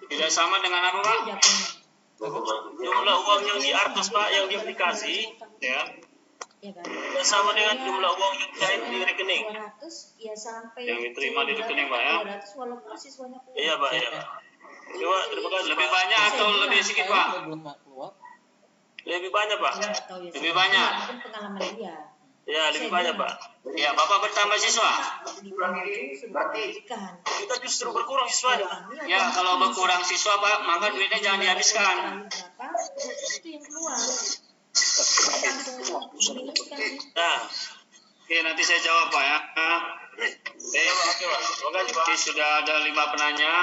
Tidak sama dengan apa Pak? Jumlah uang yang di Arkas Pak, yang di aplikasi, Ya, tidak sama dengan jumlah uang yang cair di rekening. 200 ya sampai yang diterima di rekening Pak ya. 200 walaupun siswanya keluar. Iya Pak, iya Pak. Coba terima kasih Lebih Pak. banyak atau lebih sedikit Pak? Belum keluar. Lebih banyak Pak. Nggak tahu ya, Lebih saya banyak. mungkin pengalaman dia. Ya, lebih banyak Pak. Ya, Bapak bertambah siswa. Berarti Kita justru berkurang siswanya. Ya, kalau berkurang siswa Pak, maka duitnya jangan dihabiskan. Berapa itu yang keluar. Langsung diminuskan. Nah, Oke, nanti saya jawab Pak ya. oke Pak. Terima kasih Pak. Oke, sudah ada 5 penanya.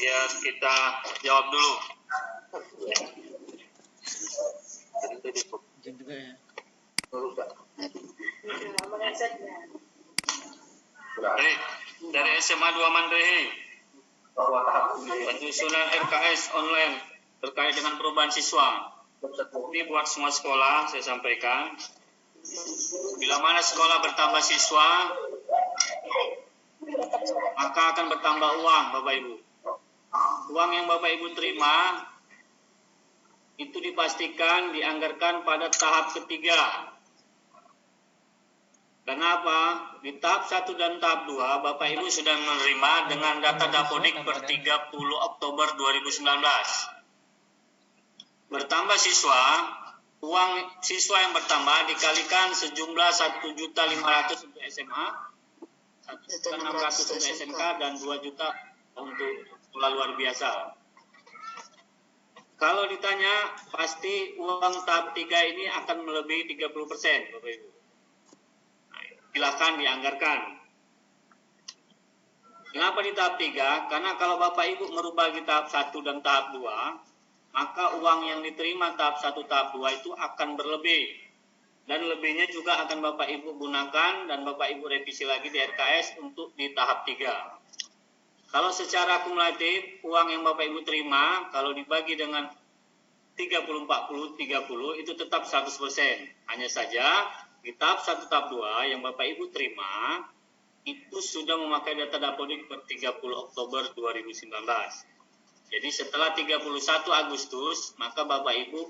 Ya, kita jawab dulu. Izin juga ya. Baik, dari SMA 2 Mandrehe. Penyusunan RKS online terkait dengan perubahan siswa. Ini buat semua sekolah, saya sampaikan. Bila mana sekolah bertambah siswa, maka akan bertambah uang, Bapak Ibu. Uang yang Bapak Ibu terima, itu dipastikan dianggarkan pada tahap ketiga. Kenapa? Di tahap 1 dan tahap 2, Bapak Ibu sudah menerima dengan data Dapodik per 30 Oktober 2019. Bertambah siswa, uang siswa yang bertambah dikalikan sejumlah 1.500.000 untuk SMA, 1.600.000 untuk SMK, dan 2 juta untuk sekolah luar biasa. Kalau ditanya, pasti uang tahap 3 ini akan melebihi 30%, Bapak Ibu. Silakan dianggarkan. Kenapa di tahap 3? Karena kalau Bapak Ibu merubah di tahap 1 dan tahap 2, maka uang yang diterima tahap 1, tahap 2 itu akan berlebih. Dan lebihnya juga akan Bapak Ibu gunakan dan Bapak Ibu revisi lagi di RKS untuk di tahap 3. Kalau secara akumulatif, uang yang Bapak Ibu terima, kalau dibagi dengan 30-40-30, itu tetap 100%. Hanya saja, di tahap 1, tahap 2 yang Bapak Ibu terima, itu sudah memakai data Dapodik per 30 Oktober 2019. Jadi setelah 31 Agustus, maka Bapak Ibu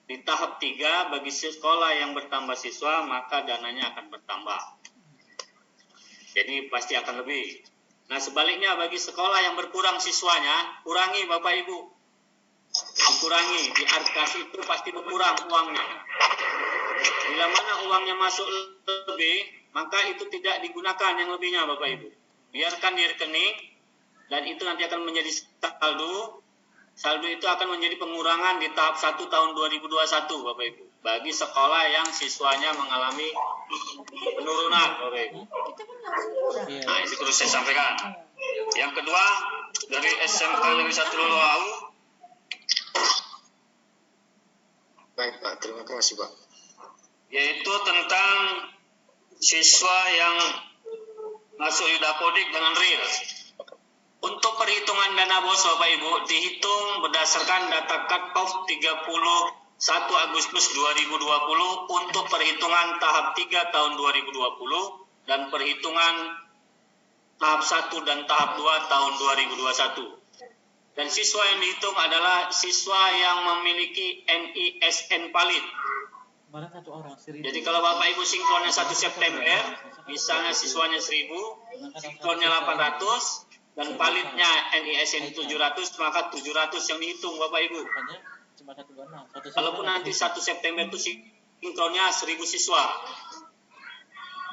di tahap 3 bagi sekolah yang bertambah siswa, maka dananya akan bertambah. Jadi pasti akan lebih. Nah sebaliknya bagi sekolah yang berkurang siswanya, kurangi Bapak Ibu. Dikurangi, di Arkas itu pasti berkurang uangnya. Bila mana uangnya masuk lebih, maka itu tidak digunakan yang lebihnya Bapak Ibu. Biarkan di rekening, dan itu nanti akan menjadi saldo. Saldo itu akan menjadi pengurangan di tahap 1 tahun 2021 Bapak Ibu. Bagi sekolah yang siswanya mengalami penurunan Bapak Ibu. Nah itu terus saya sampaikan. Yang kedua, dari SMK Negeri 1 Luluau. Baik Pak, terima kasih Pak. Yaitu tentang siswa yang masuk di Dapodik dengan real. Untuk perhitungan dana BOS Bapak Ibu dihitung berdasarkan data cut-off 31 Agustus 2020 untuk perhitungan tahap 3 tahun 2020 dan perhitungan tahap 1 dan tahap 2 tahun 2021. Dan siswa yang dihitung adalah siswa yang memiliki NISN valid. Jadi kalau Bapak Ibu sinkronnya 1 September, misalnya siswanya 1000, sinkronnya 800, dan validnya NISN 700, maka 700 yang dihitung Bapak Ibu. Kalaupun nanti 1 September itu sinkronnya 1000 siswa.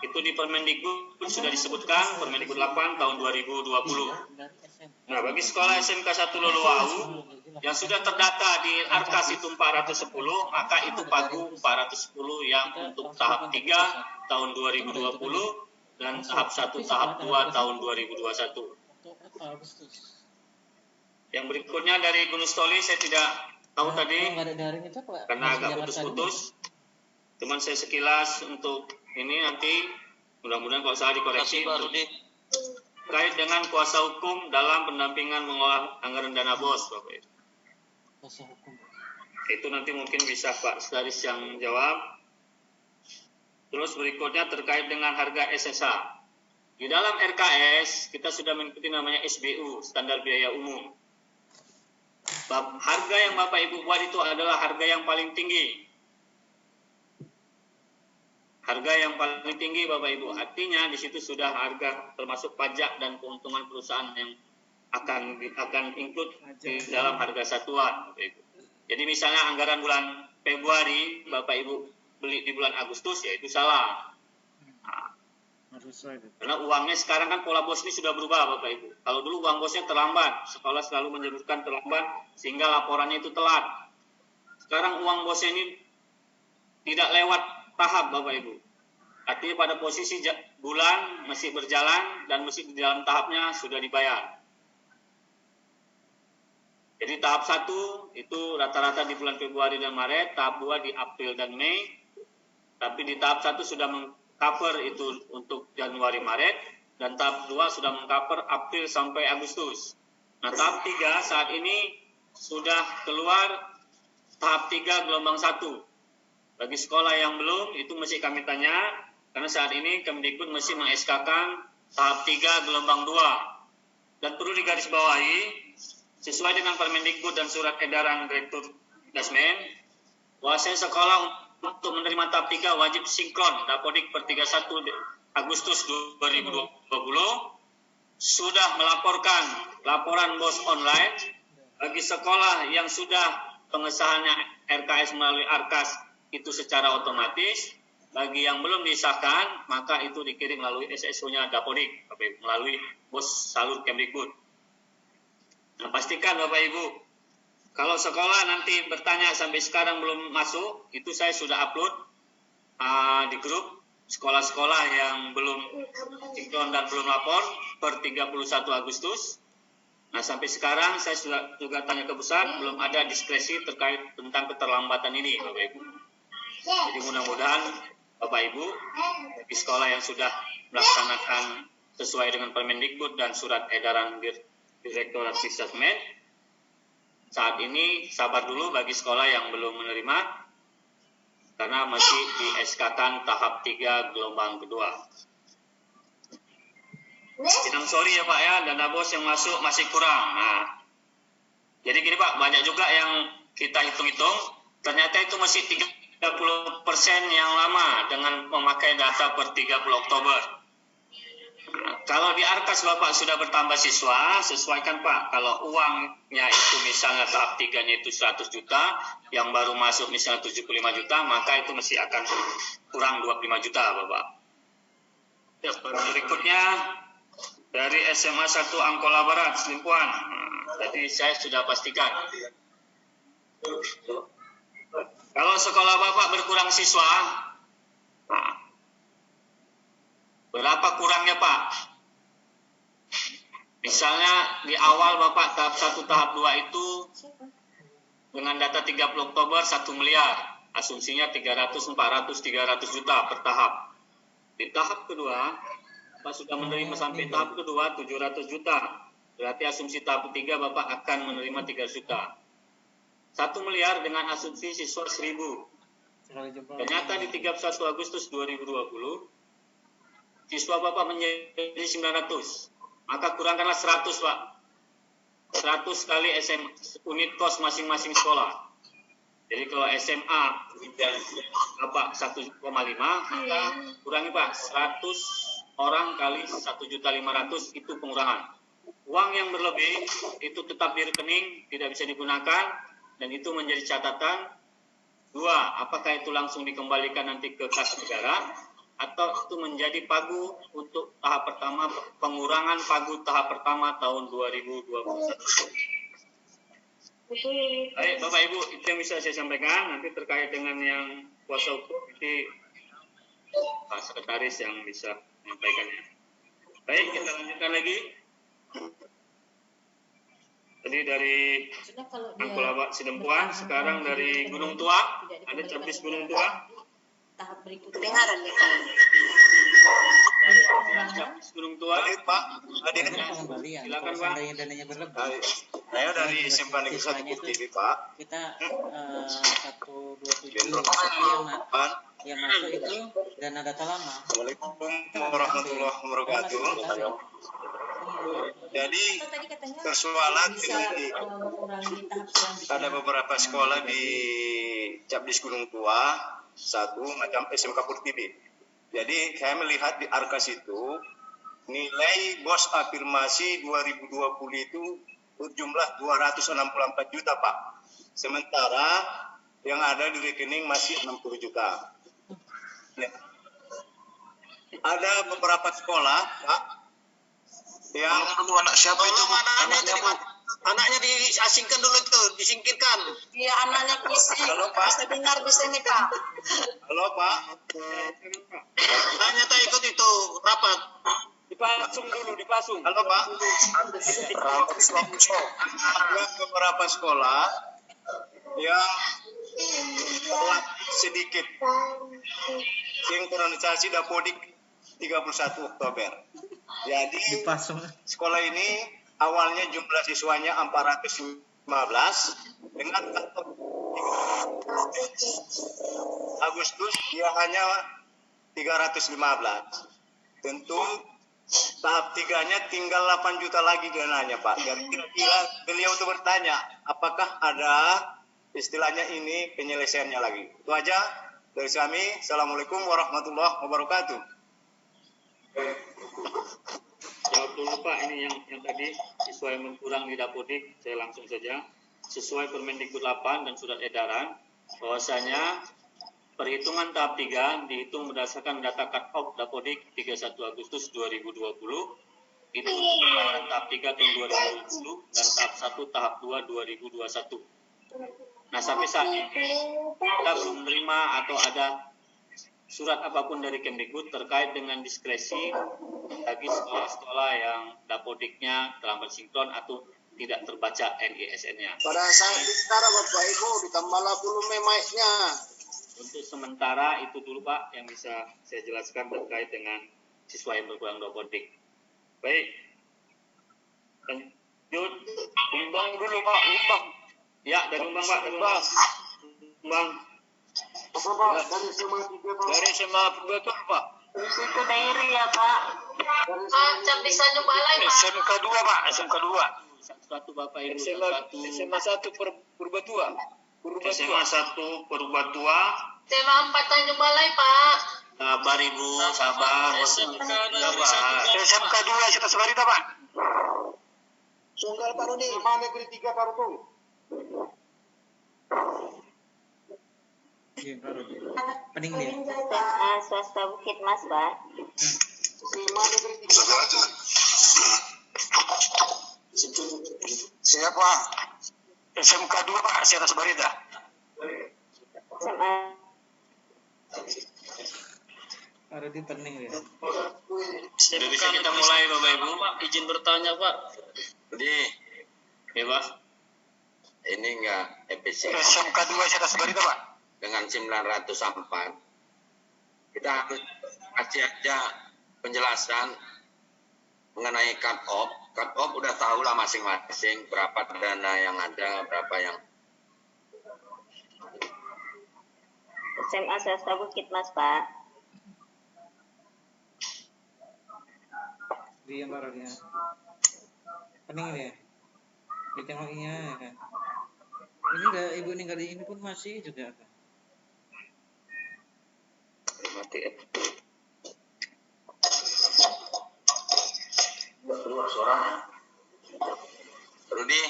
Itu di Permendikbud sudah disebutkan, Permendikbud 8 tahun 2020. Nah, bagi sekolah SMK 1 Luluau yang sudah terdata di Arkas itu 410, maka itu pagu 410 yang untuk tahap 3 tahun 2020 dan tahap 1 tahap 2 tahun 2021. Yang berikutnya dari Gunung Stoli saya tidak tahu tadi karena agak putus-putus. Cuman saya sekilas untuk ini nanti mudah-mudahan kalau salah dikoreksi. Terkait dengan kuasa hukum dalam pendampingan mengolah anggaran dana BOS Bapak Ibu. Itu nanti mungkin bisa Pak Sedaris yang jawab. Terus berikutnya terkait dengan harga SSA. Di dalam RKS kita sudah mengikuti namanya SBU, standar biaya umum. Harga yang Bapak Ibu buat itu adalah harga yang paling tinggi. Harga yang paling tinggi Bapak Ibu, artinya di situ sudah harga termasuk pajak dan keuntungan perusahaan yang akan include di dalam harga satuan Bapak Ibu. Jadi misalnya anggaran bulan Februari Bapak Ibu beli di bulan Agustus, ya itu salah. Nah, karena uangnya sekarang kan pola bos ini sudah berubah Bapak Ibu. Kalau dulu uang bosnya terlambat, sekolah selalu menyebutkan terlambat sehingga laporannya itu telat. Sekarang uang bosnya ini tidak lewat tahap Bapak Ibu. Artinya pada posisi bulan masih berjalan dan masih di dalam tahapnya sudah dibayar. Jadi tahap 1 itu rata-rata di bulan Februari dan Maret, tahap 2 di April dan Mei. Tapi di tahap 1 sudah mengcover itu untuk Januari Maret dan tahap 2 sudah mengcover April sampai Agustus. Nah, tahap 3 saat ini sudah keluar tahap 3 gelombang 1. Bagi sekolah yang belum, itu mesti kami tanya, karena saat ini Kemdikbud mesti meng-SK-kan tahap 3 gelombang 2. Dan perlu digarisbawahi, sesuai dengan Permendikbud dan surat edaran Direktur Dasmen, bahwasanya sekolah untuk menerima tahap 3 wajib sinkron Dapodik per 31 Agustus 2020 sudah melaporkan laporan BOS online. Bagi sekolah yang sudah pengesahannya RKS melalui Arkas itu secara otomatis. Bagi yang belum disahkan, maka itu dikirim melalui SSO-nya Dapodik melalui BOS salur Kemdikbud. Nah, pastikan Bapak Ibu, kalau sekolah nanti bertanya sampai sekarang belum masuk, itu saya sudah upload di grup sekolah-sekolah yang belum sinkron dan belum lapor per 31 Agustus. Nah, sampai sekarang saya sudah juga tanya ke pusat, belum ada diskresi terkait tentang keterlambatan ini Bapak Ibu. Jadi mudah-mudahan Bapak Ibu di sekolah yang sudah melaksanakan sesuai dengan Permendikbud dan surat edaran Direktorat Sisdasmen, saat ini sabar dulu bagi sekolah yang belum menerima karena masih di SK-kan tahap 3 gelombang kedua. Sidang sorry ya Pak ya, dana BOS yang masuk masih kurang. Nah, jadi gini Pak, banyak juga yang kita hitung-hitung, ternyata itu masih 30% yang lama dengan memakai data per 30 Oktober. Nah, kalau di Arkas Bapak sudah bertambah siswa, sesuaikan Pak. Kalau uangnya itu misalnya tahap 3-nya itu 100 juta, yang baru masuk misalnya 75 juta, maka itu masih akan kurang 25 juta Bapak. Ya, berikutnya dari SMA 1 Angkola Barat, Selimpuan. Tadi saya sudah pastikan. Kalau sekolah Bapak berkurang siswa, nah, berapa kurangnya Pak? Misalnya di awal Bapak tahap 1, tahap 2 itu dengan data 30 Oktober 1 miliar. Asumsinya 300, 400, 300 juta per tahap. Di tahap kedua, Bapak sudah menerima sampai tahap kedua 700 juta. Berarti asumsi tahap ketiga Bapak akan menerima 3 juta. 1 miliar dengan asumsi siswa 1000. Ternyata di 31 Agustus 2020, siswa Bapak menjadi 900. Maka kurangkanlah 100 Pak. 100 kali unit kos masing-masing sekolah. Jadi kalau SMA Bapak 1,5, maka kurangi Pak 100 orang kali 1.500.000 itu pengurangan. Uang yang berlebih itu tetap di rekening, tidak bisa digunakan, dan itu menjadi catatan. 2, apakah itu langsung dikembalikan nanti ke kas negara, atau itu menjadi pagu untuk tahap pertama, pengurangan pagu tahap pertama tahun 2021. Baik Bapak Ibu, itu yang bisa saya sampaikan. Nanti terkait dengan yang kuasa hukum, nanti Pak Sekretaris yang bisa menyampaikannya. Baik, kita lanjutkan lagi. Tadi dari Angkola Selimpuan, sekarang dari Gunung Tua, ada Capis Gunung Tua. Tahap berikutnya. Kedengaran ya. Capis Gunung Tua. Hadir Pak, hadir. Pengembalian. Silakan Kalau Pak. seandainya dananya berlebih. Saya dari SMP Negeri 1 TV Pak. Kita 127 yang masuk itu dana data lama. Assalamualaikum warahmatullahi wabarakatuh. Jadi persoalan ini ada beberapa sekolah di Capis Gunung Tua, satu macam SMK Purtibi. Jadi saya melihat di Arkas itu nilai BOS afirmasi 2020 itu berjumlah 264 juta Pak. Sementara yang ada di rekening masih 60 juta. Ya. Ada beberapa sekolah Pak yang anak siapa itu? Anaknya diasingkan dulu itu, disingkirkan. Iya, anaknya bisa. Halo Pak. Bisa dengar di sini Pak. Halo Pak. Anaknya tak ikut itu rapat. Dipasung dulu, dipasung. Halo Pak. Ada beberapa sekolah yang telah sedikit sinkronisasi Dapodik 31 Oktober. Jadi Dipasung. sekolah ini awalnya jumlah siswanya 415 dengan Agustus dia hanya 315. Tentu tahap 3-nya tinggal 8 juta lagi dananya Pak. Jadi kira-kira beliau itu bertanya, apakah ada istilahnya ini penyelesaiannya lagi. Itu aja dari kami. Assalamualaikum warahmatullahi wabarakatuh. Jawab dulu Pak, ini yang tadi siswa yang berkurang di Dapodik, saya langsung saja. Sesuai Permendikbud 8 dan surat edaran, bahwasanya perhitungan tahap 3 dihitung berdasarkan data cut-off Dapodik 31 Agustus 2020. Itu tahap 3 tahun 2020 dan tahap 1 tahap 2 2021. Nah sampai saat ini kita belum menerima atau ada surat apapun dari Kemdikbud terkait dengan diskresi bagi sekolah-sekolah yang Dapodiknya terlambat sinkron atau tidak terbaca NISN-nya. Pada saat sekarang Bapak Ibu ditambahlah volume mic-nya. Untuk sementara itu dulu Pak yang bisa saya jelaskan terkait dengan siswa yang berkurang Dapodik. Baik. Lanjut. Umbang dulu Pak, umbang. Ya, dari umbang Pak, dari umbang. Umbang. Apa Pak? Dari SMA 3 Pak. Dari SMA betul Pak. Terus itu daerah ya Pak. Bisa Balai Pak. SMK 2 Pak, SMK 2. Satu Bapak Ibu. SMA 1 Purbatua. SMA 1 Purbatua. SMA 4 Tanjung Balai Pak. Sabar Ibu, sabar. SMK 2 Sita Sebarita Pak. Sunggal Pak Rudi. SMA Negeri 3 Parung. Iya, Pak Rudi. Pening dia. SMA swasta Bukit Mas Pak. SMA Negeri 3. Siapa? SMK 2 Pak, Sita Sebarita. SMA. Pak Rudi pening dia. Sudah bisa kita mulai Bapak Ibu. Izin bertanya Pak. Jadi, ya Pak. Ini enggak efisien. SMK 2 Sita Sebarita Pak. Dengan 904. Kita harus kasih aja penjelasan mengenai cut off. Cut off udah tahu lah masing-masing berapa dana yang ada, berapa yang SMA swasta Bukit Mas Pak. Diam Pak Rudi. Pening dia. Ditengokinya ya kan. Ini udah ibu ninggal ini pun masih juga apa? mati ya. Keluar suaranya. Rudi,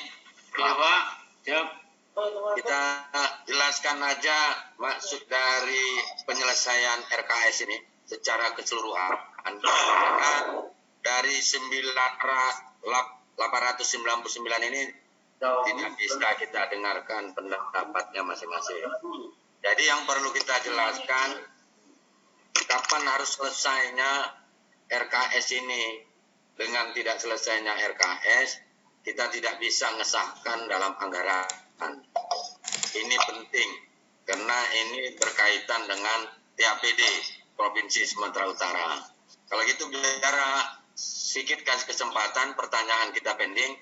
iya Pak, siap. Kita jelaskan aja maksud dari penyelesaian RKS ini secara keseluruhan. Karena dari 899 ini tidak bisa kita dengarkan pendapatnya masing-masing. Jadi yang perlu kita jelaskan, kapan harus selesainya RKS ini. Dengan tidak selesainya RKS, kita tidak bisa ngesahkan dalam anggaran. Ini penting, karena ini berkaitan dengan TAPD Provinsi Sumatera Utara. Kalau gitu bicara sedikit kasih kesempatan pertanyaan kita pending,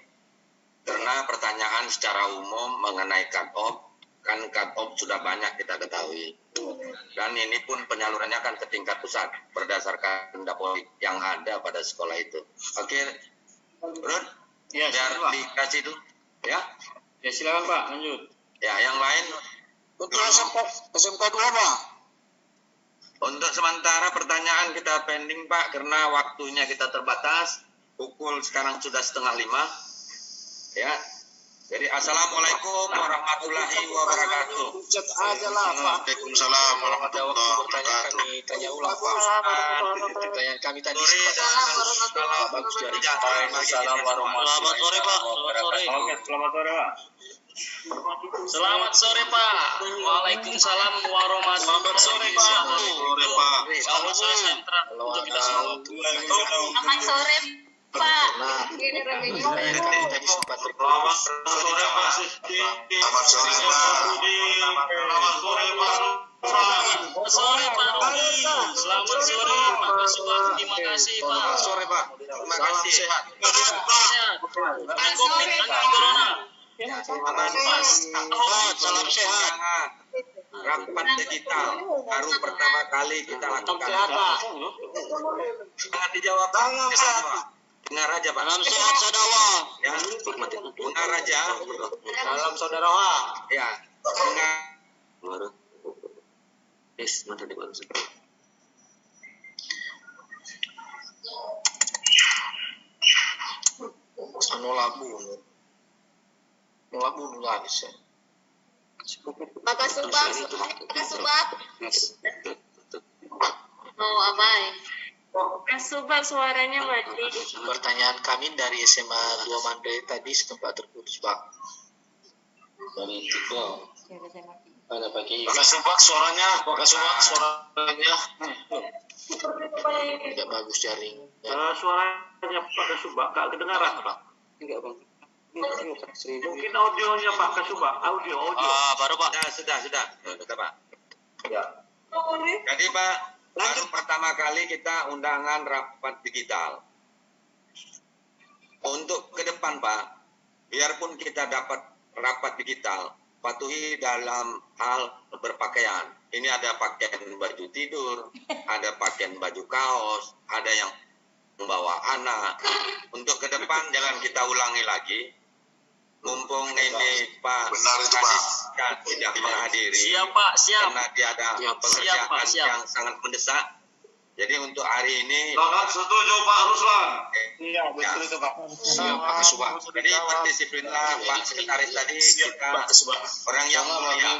karena pertanyaan secara umum mengenai cut-off, kan cut-off sudah banyak kita ketahui. Dan ini pun penyalurannya kan ke tingkat pusat berdasarkan dapur yang ada pada sekolah itu. Oke, Rud, ya, biar dikasih dulu, ya. Ya silakan Pak, lanjut. Ya, yang lain. Untuk SMK 2 Pak. Untuk sementara pertanyaan kita pending Pak, karena waktunya kita terbatas. Pukul sekarang sudah 4:30. Ya. Jadi assalamualaikum warahmatullahi wabarakatuh. Chat aja lah Pak. Waalaikumsalam warahmatullahi wabarakatuh. Tanya ulang Pak. Pertanyaan kami tadi. Selamat sore Pak. Selamat sore Pak. Selamat sore Pak. Selamat sore Pak. Waalaikumsalam warahmatullahi wabarakatuh. Selamat sore sentra untuk kita semua. Selamat sore Pak. Ini remenya. Tadi sempat Selamat sore Pak. Selamat sore Pak. Selamat sore Pak. Selamat sore Pak Rudi. Selamat sore Pak Kasuah. Terima kasih Pak. Selamat sore Pak. Terima kasih. Sehat. Covid anti corona. Salam sehat. Rapat digital baru pertama kali kita lakukan. Jangan dijawab. Salam sehat. Dengar aja Pak. Salam sehat saudara. Ya, dengar aja. Salam saudara. Ya, dengar. Anu labu dulu habis ya. Maka subak. Mau apa? Subak suaranya mati. Pertanyaan kami dari SMA 2 Mandai tadi sempat terputus Pak. Dari itu. Ada pagi. Pak Subak suaranya tidak bagus jaring. Suaranya Pak Kasubak gak kedengaran Pak. Enggak Bang. Mungkin audionya Pak Kasubak, audio. Baru Pak. Sudah Pak. Ya. Jadi Pak, baru pertama kali kita undangan rapat digital. Untuk ke depan Pak, biarpun kita dapat rapat digital, patuhi dalam hal berpakaian. Ini ada pakaian baju tidur, ada pakaian baju kaos, ada yang membawa anak. Untuk ke depan jangan kita ulangi lagi. Mumpung ini Pak Kadis tidak menghadiri, Siap Pak, siap. karena dia ada pekerjaan yang sangat mendesak. Jadi untuk hari ini Sangat setuju Pak Ruslan. Iya, betul itu Pak. Siap Pak Kesubah. Jadi berdisiplinlah Pak Sekretaris tadi, kita orang yang mulia.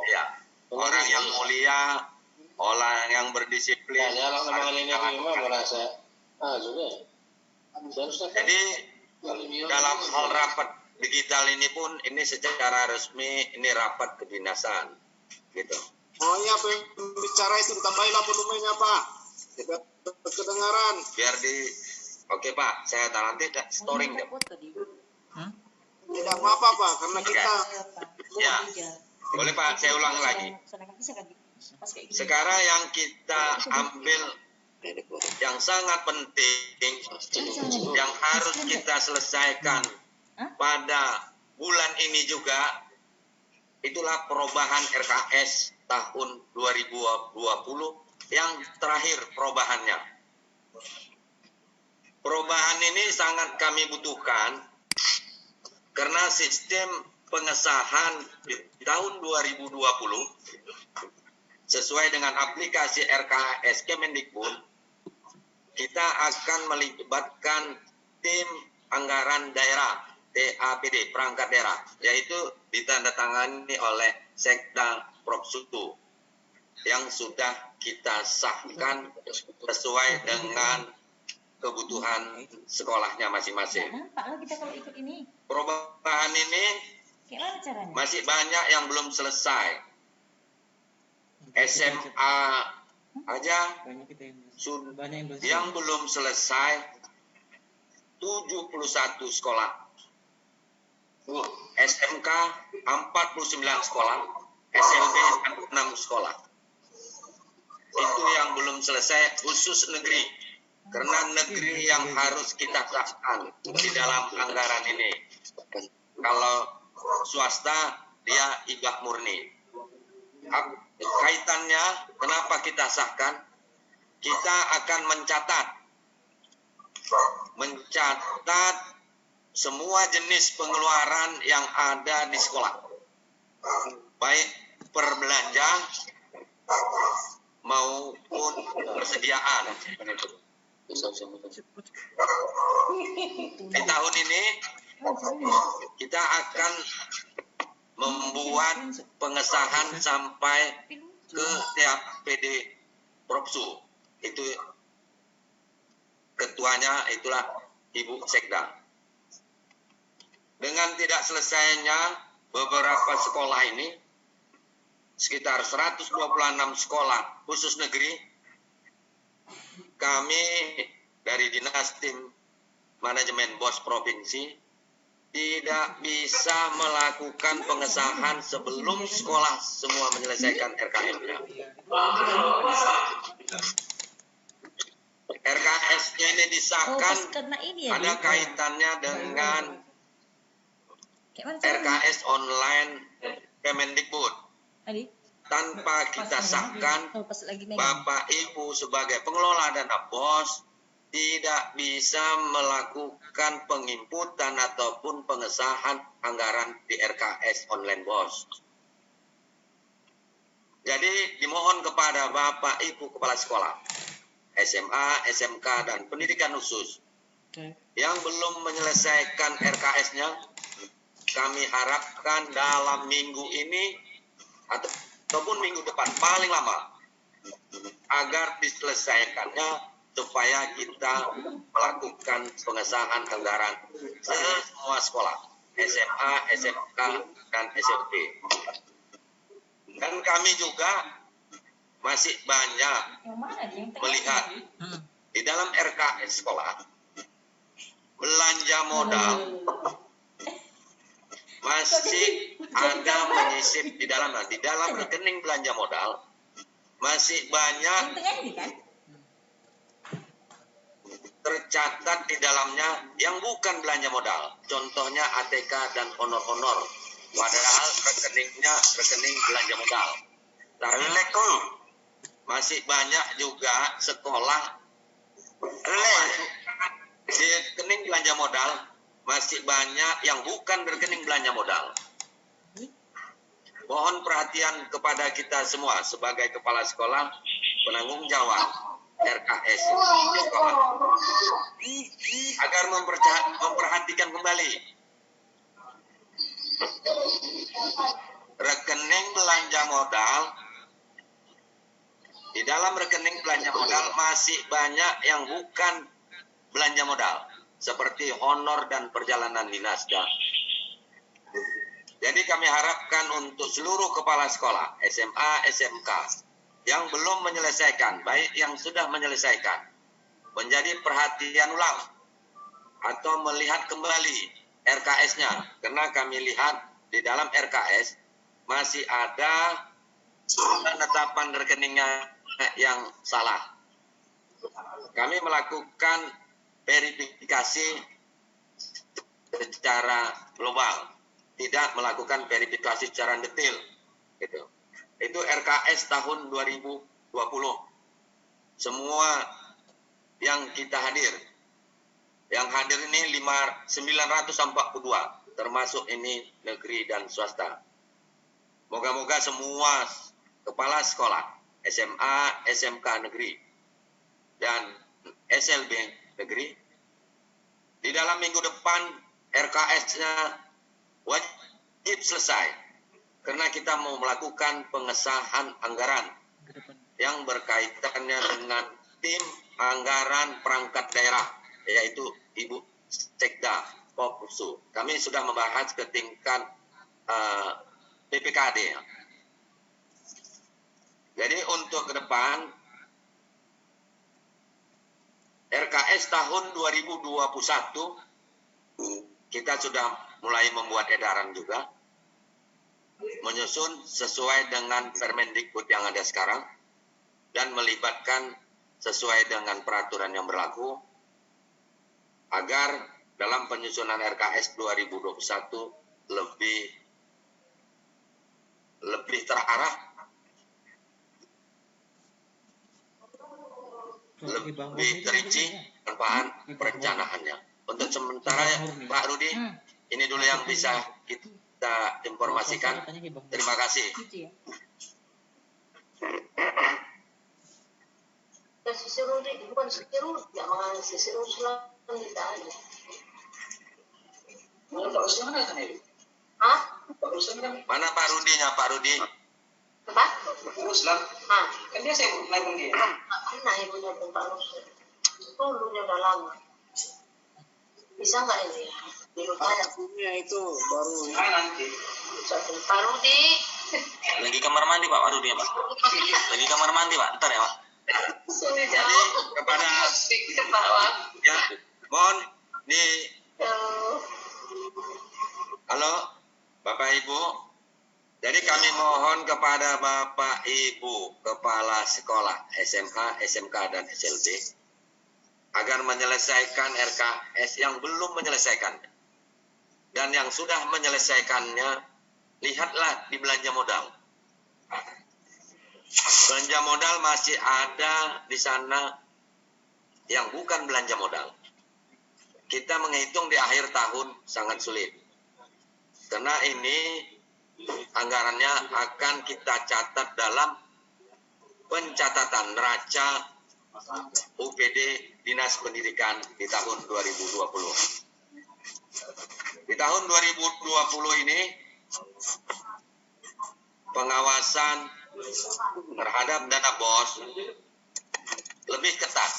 Ya, orang yang mulia, orang yang berdisiplin. Jadi dalam hal rapat digital ini pun ini secara resmi ini rapat kedinasan, gitu. Oh iya, bicara itu tambahilah volumenya Pak. Tidak kedengaran. Biar di, oke Pak, saya nanti storing deh. Tidak apa-apa Pak, karena kita. Ya, boleh Pak, saya ulang lagi. Sekarang yang kita ambil yang sangat penting, yang harus kita selesaikan pada bulan ini juga, itulah perubahan RKS tahun 2020 yang terakhir perubahannya. Perubahan ini sangat kami butuhkan karena sistem pengesahan di tahun 2020 sesuai dengan aplikasi RKS Kemendikbud, kita akan melibatkan tim anggaran daerah TAPD perangkat daerah, yaitu ditandatangani oleh Sekda Propsutu yang sudah kita sahkan sesuai dengan kebutuhan sekolahnya masing-masing. Pak, kita kalau ikut ini, Perubahan ini gimana caranya? masih banyak yang belum selesai. SMA aja yang belum selesai 71 sekolah. SMK 49 sekolah, SLB 6 sekolah. Itu yang belum selesai khusus negeri. Karena negeri yang harus kita sahkan di dalam anggaran ini. Kalau swasta dia hibah murni. Kaitannya kenapa kita sahkan? Kita akan mencatat semua jenis pengeluaran yang ada di sekolah, baik per belanja maupun persediaan. Di tahun ini kita akan membuat pengesahan sampai ke TAPD Propsu. Itu ketuanya itulah Ibu Sekda. Dengan tidak selesainya beberapa sekolah ini, sekitar 126 sekolah khusus negeri, kami dari Dinas Tim Manajemen BOS Provinsi tidak bisa melakukan pengesahan sebelum sekolah semua menyelesaikan RKM-nya. RKS-nya ini disahkan, ada kaitannya dengan RKS online Kemendikbud. Tanpa kita sahkan, Bapak Ibu sebagai pengelola dana BOS tidak bisa melakukan penginputan ataupun pengesahan anggaran di RKS online BOS. Jadi dimohon kepada Bapak Ibu Kepala Sekolah, SMA, SMK, dan pendidikan khusus yang belum menyelesaikan RKS-nya, kami harapkan dalam minggu ini ataupun minggu depan paling lama agar diselesaikannya supaya kita melakukan pengesahan anggaran semua sekolah SMA, SMK, dan SMP. Dan kami juga masih banyak melihat di dalam RKS sekolah belanja modal masih ada menyisip di dalam rekening belanja modal masih banyak tercatat di dalamnya yang bukan belanja modal. Contohnya ATK dan honor-honor Padahal rekeningnya rekening belanja modal. Tapi masih banyak juga sekolah di rekening belanja modal, masih banyak yang bukan rekening belanja modal. Mohon perhatian kepada kita semua sebagai kepala sekolah, penanggung jawab RKS di sekolah, agar memperhatikan kembali rekening belanja modal. Di dalam rekening belanja modal masih banyak yang bukan belanja modal, seperti honor dan perjalanan dinas. Jadi kami harapkan untuk seluruh kepala sekolah, SMA, SMK, yang belum menyelesaikan, baik yang sudah menyelesaikan, menjadi perhatian ulang atau melihat kembali RKS-nya. Karena kami lihat di dalam RKS masih ada penetapan rekeningnya yang salah. Kami melakukan verifikasi secara global, tidak melakukan verifikasi secara detail. Gitu. Itu RKS tahun 2020. Semua yang kita hadir, yang hadir ini 942, termasuk ini negeri dan swasta. Moga-moga semua kepala sekolah SMA, SMK negeri, dan SLB negeri, di dalam minggu depan RKS-nya wajib selesai. Karena kita mau melakukan pengesahan anggaran yang berkaitannya dengan tim anggaran perangkat daerah, yaitu Ibu Sekda Popsu. Kami sudah membahas ke tingkat PPKD. Jadi untuk ke depan, RKS tahun 2021 kita sudah mulai membuat edaran juga, menyusun sesuai dengan Permendikbud yang ada sekarang, dan melibatkan sesuai dengan peraturan yang berlaku, agar dalam penyusunan RKS 2021 lebih terarah, lebih terinci manfaat perencanaannya. Untuk sementara Pak Rudi, ini dulu yang bisa kita informasikan. Terima kasih. Sisi Rudi, bukan sisi Rudi, ya mengalami sisi Rudi kita aja. Hah? Mana Pak Rudinya, Pak Rudi? Apa? Ruslan. Hah? Kan dia saya naik dia. Nah, ibunya pun Pak Ruslan. Dulunya udah lama. Bisa nggak ini? Punya itu baru. Nanti. Pak Rudi. Lagi kamar mandi Pak Rudi ya Pak. Lagi kamar mandi Pak. Ntar ya Pak. Jadi kepada ya, mohon di halo Bapak Ibu. Jadi kami mohon kepada Bapak Ibu kepala sekolah SMA, SMK dan SLB agar menyelesaikan RKS yang belum menyelesaikan, dan yang sudah menyelesaikannya lihatlah di belanja modal. Belanja modal masih ada di sana yang bukan belanja modal. Kita menghitung di akhir tahun sangat sulit. Karena ini anggarannya akan kita catat dalam pencatatan neraca UPD Dinas Pendidikan di tahun 2020. Di tahun 2020 ini pengawasan terhadap dana BOS lebih ketat,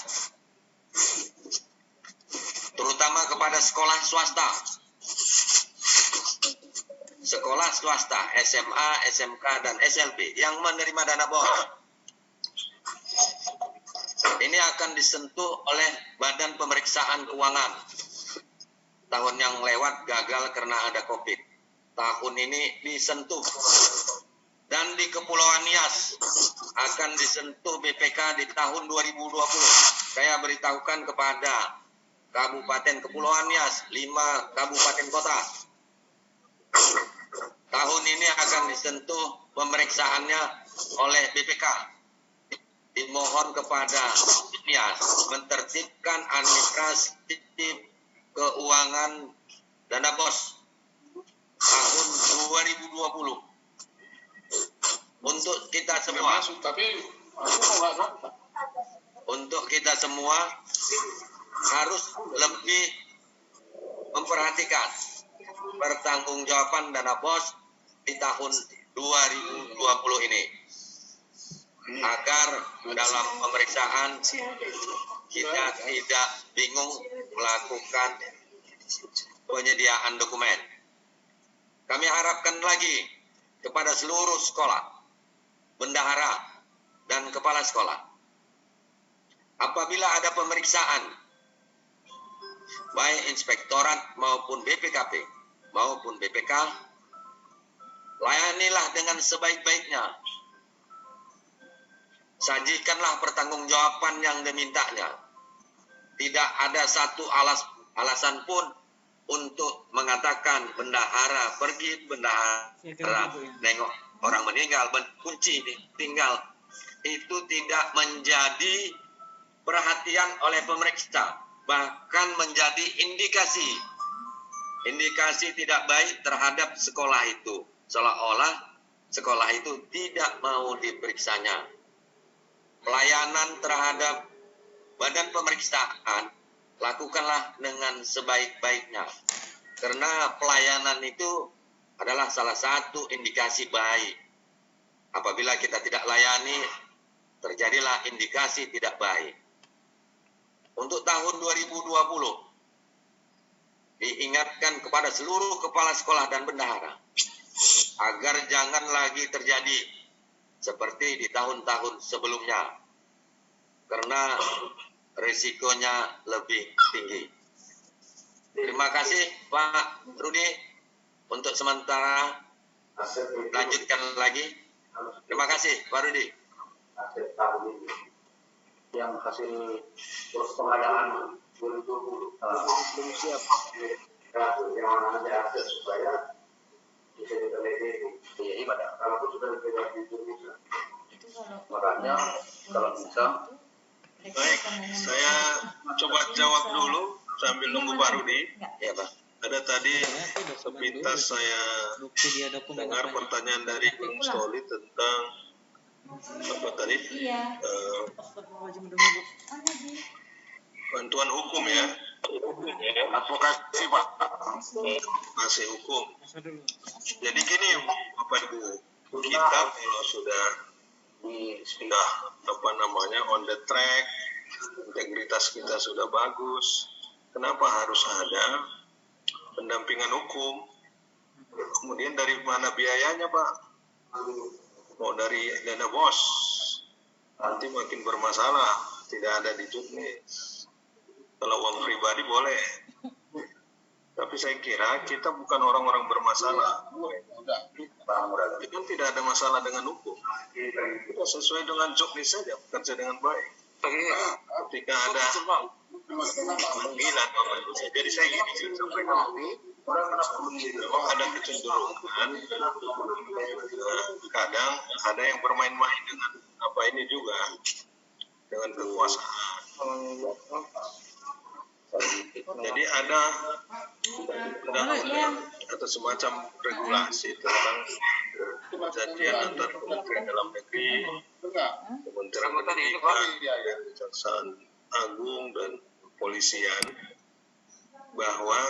terutama kepada sekolah swasta. Sekolah swasta, SMA, SMK, dan SLB yang menerima dana BOS ini akan disentuh oleh Badan Pemeriksaan Keuangan. Tahun yang lewat gagal karena ada COVID. Tahun ini disentuh. Dan di Kepulauan Nias akan disentuh BPK di tahun 2020. Saya beritahukan kepada Kabupaten Kepulauan Nias, 5 kabupaten kota. tahun ini akan disentuh pemeriksaannya oleh BPK. Dimohon kepada INIAS menertibkan administrasi keuangan dana BOS tahun 2020 untuk kita semua. Untuk kita semua harus lebih memperhatikan pertanggungjawaban dana BOS di tahun 2020 ini, agar dalam pemeriksaan kita tidak bingung melakukan penyediaan dokumen. Kami harapkan lagi kepada seluruh sekolah, bendahara, dan kepala sekolah, apabila ada pemeriksaan, baik inspektorat maupun BPKP maupun BPK, layanilah dengan sebaik-baiknya. Sajikanlah pertanggungjawaban yang dimintanya. Tidak ada satu alasan pun untuk mengatakan bendahara pergi, bendahara nengok orang meninggal, kunci tinggal. Itu tidak menjadi perhatian oleh pemeriksa, bahkan menjadi indikasi tidak baik terhadap sekolah itu, seolah-olah sekolah itu tidak mau diperiksanya. Pelayanan terhadap badan pemeriksaan lakukanlah dengan sebaik-baiknya, karena pelayanan itu adalah salah satu indikasi baik. Apabila kita tidak layani, terjadilah indikasi tidak baik. Untuk tahun 2020, diingatkan kepada seluruh kepala sekolah dan bendahara agar jangan lagi terjadi seperti di tahun-tahun sebelumnya, karena risikonya lebih tinggi. Terima kasih Pak Rudi. Untuk sementara lanjutkan lagi. Terima kasih Pak Rudi. Yang hasil pengadaan 2020 belum siap. Yang mana ada akses supaya bisa diteliti. Iya, ibadah. Kalau sudah diteliti itu bisa. Makanya kalau bisa. Baik, saya coba jawab dulu sambil nunggu Pak Rudi. Ya Pak. Ada tadi sepintas saya dengar pertanyaan dari Bung Stoli tentang apa tadi? Bantuan hukum ya. Advokasi Pak. Masih hukum. Jadi gini Bapak Ibu, kita kalau sudah on the track, integritas kita sudah bagus, kenapa harus ada pendampingan hukum? Kemudian dari mana biayanya Pak? Mau dari dana BOS, nanti makin bermasalah, tidak ada di juknis. Kalau uang pribadi boleh, tapi saya kira kita bukan orang-orang bermasalah. Berarti kan tidak ada masalah dengan hukum. Kita sesuai dengan juknis saja, bekerja dengan baik. Ketika ada panggilan, jadi saya gini sih, memang ada kecenderungan, kadang ada yang bermain-main dengan apa ini juga, dengan kekuasaan. Jadi ada atau semacam regulasi tentang perjanjian antar Kementerian Dalam Negeri, Kementerian Pendidikan, Kejaksaan Agung dan Kepolisian, bahwa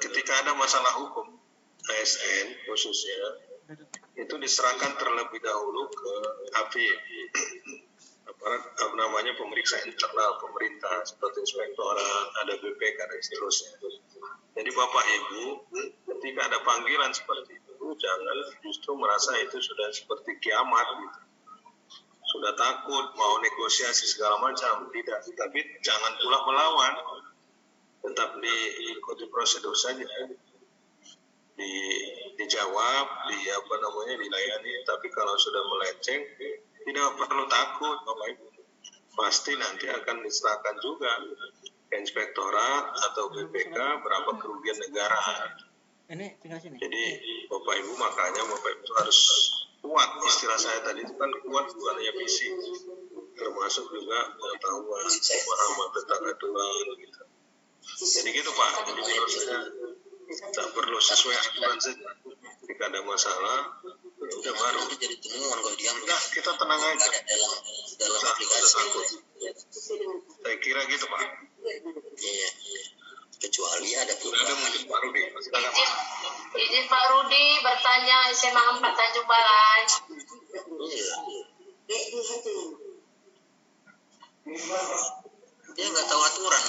ketika ada masalah hukum ASN khususnya, itu diserahkan terlebih dahulu ke AFIP, aparat pemeriksa internal pemerintah seperti inspektorat, ada BPK dan seterusnya. Jadi Bapak Ibu, ketika ada panggilan seperti itu, jangan justru merasa itu sudah seperti kiamat gitu. Sudah takut mau negosiasi segala macam, tidak. Tapi jangan pula melawan, tetap diikuti prosedur saja, dijawab, dilayani. Tapi kalau sudah melenceng, tidak perlu takut Bapak Ibu. Pasti nanti akan diserahkan juga ke inspektorat atau BPK berapa kerugian negara Ini tinggal sini. Jadi Bapak Ibu makanya Bapak Ibu harus kuat. Istilah saya tadi itu kan kuat bukan hanya fisik, termasuk juga pengetahuan, pemahaman tentang aturan gitu. Jadi gitu Pak. Jadi menurut saya tak perlu sesuai aturan saja. Jika ada masalah, udah baru. Jadi temuan kalau diam. Nah, kita tenang aja. Dalam aplikasi. Saya kira gitu Pak. Iya. Kecuali ada perubahan. Mungkin Pak Rudi. Izin Pak Rudi bertanya SMA 4 Tanjung Balai. Dia nggak tahu aturan.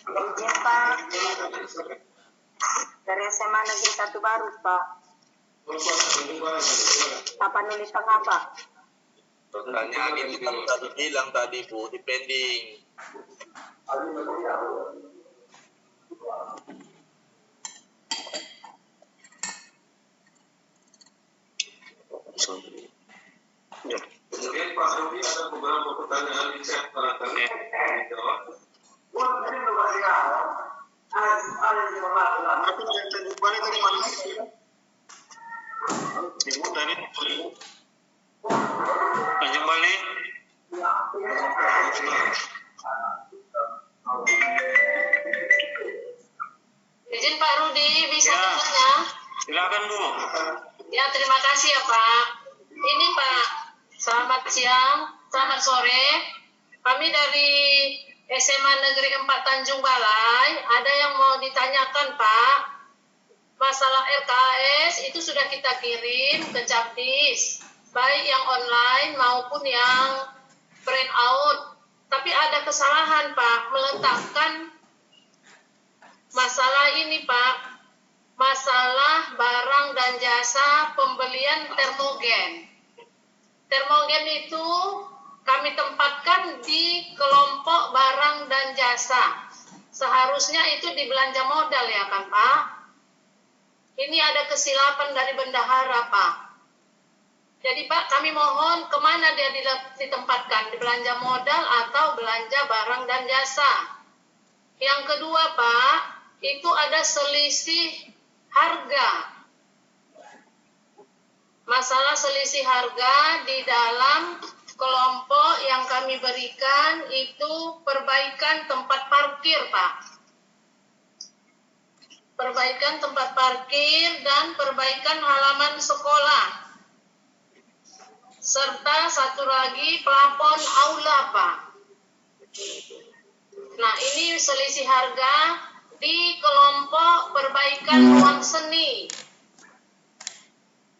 Izin Pak, dari SMA Negeri 1 Baru Pak. Tapanuli Tengah Pak. Pertanyaan itu kan tadi bilang tadi Bu, depending. Ya. Kemudian Pak Rudi ada beberapa pertanyaan yang saya akan dijawab. Tapi yang Tanjung Balai tadi mana? Ibu tadi Tanjung Balai. Izin Pak Rudi bisa bertanya? Silakan Bu. Ya terima kasih ya Pak. Ini Pak, selamat siang, selamat sore. Kami dari SMA Negeri 4 Tanjung Balai, ada yang mau ditanyakan Pak. Masalah RKS itu sudah kita kirim ke Capdis, baik yang online maupun yang print out. Tapi ada kesalahan Pak, meletakkan masalah ini Pak, masalah barang dan jasa pembelian termogen. Termogen itu kami tempatkan di kelompok barang dan jasa. Seharusnya itu di belanja modal ya kan Pak? Ini ada kesilapan dari bendahara Pak. Jadi Pak, kami mohon kemana dia ditempatkan? Di belanja modal atau belanja barang dan jasa? Yang kedua Pak, itu ada selisih harga. Masalah selisih harga di dalam kelompok yang kami berikan itu perbaikan tempat parkir Pak. Perbaikan tempat parkir dan perbaikan halaman sekolah. Serta satu lagi plafon aula Pak. Nah ini selisih harga di kelompok perbaikan ruang seni.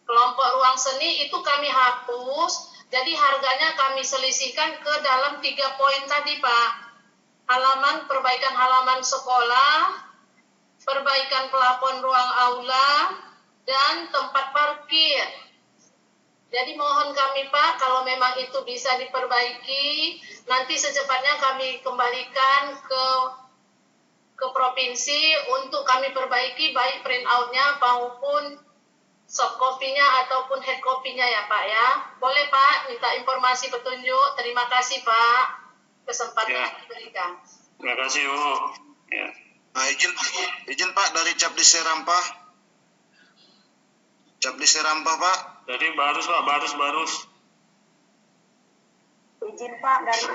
Kelompok ruang seni itu kami hapus, jadi harganya kami selisihkan ke dalam 3 poin tadi Pak. Halaman, perbaikan halaman sekolah, perbaikan plafon ruang aula, dan tempat parkir. Jadi mohon kami Pak, kalau memang itu bisa diperbaiki, nanti secepatnya kami kembalikan ke provinsi untuk kami perbaiki baik print out-nya maupun soft copy-nya ataupun hard copy-nya ya Pak ya. Boleh Pak, minta informasi petunjuk. Terima kasih Pak, kesempatan yang diberikan. Terima kasih Bu. Ya. Nah, izin Pak dari Capdis Serampah. Capdis Serampah Pak. Jadi barus Pak, barus. Izin Pak dari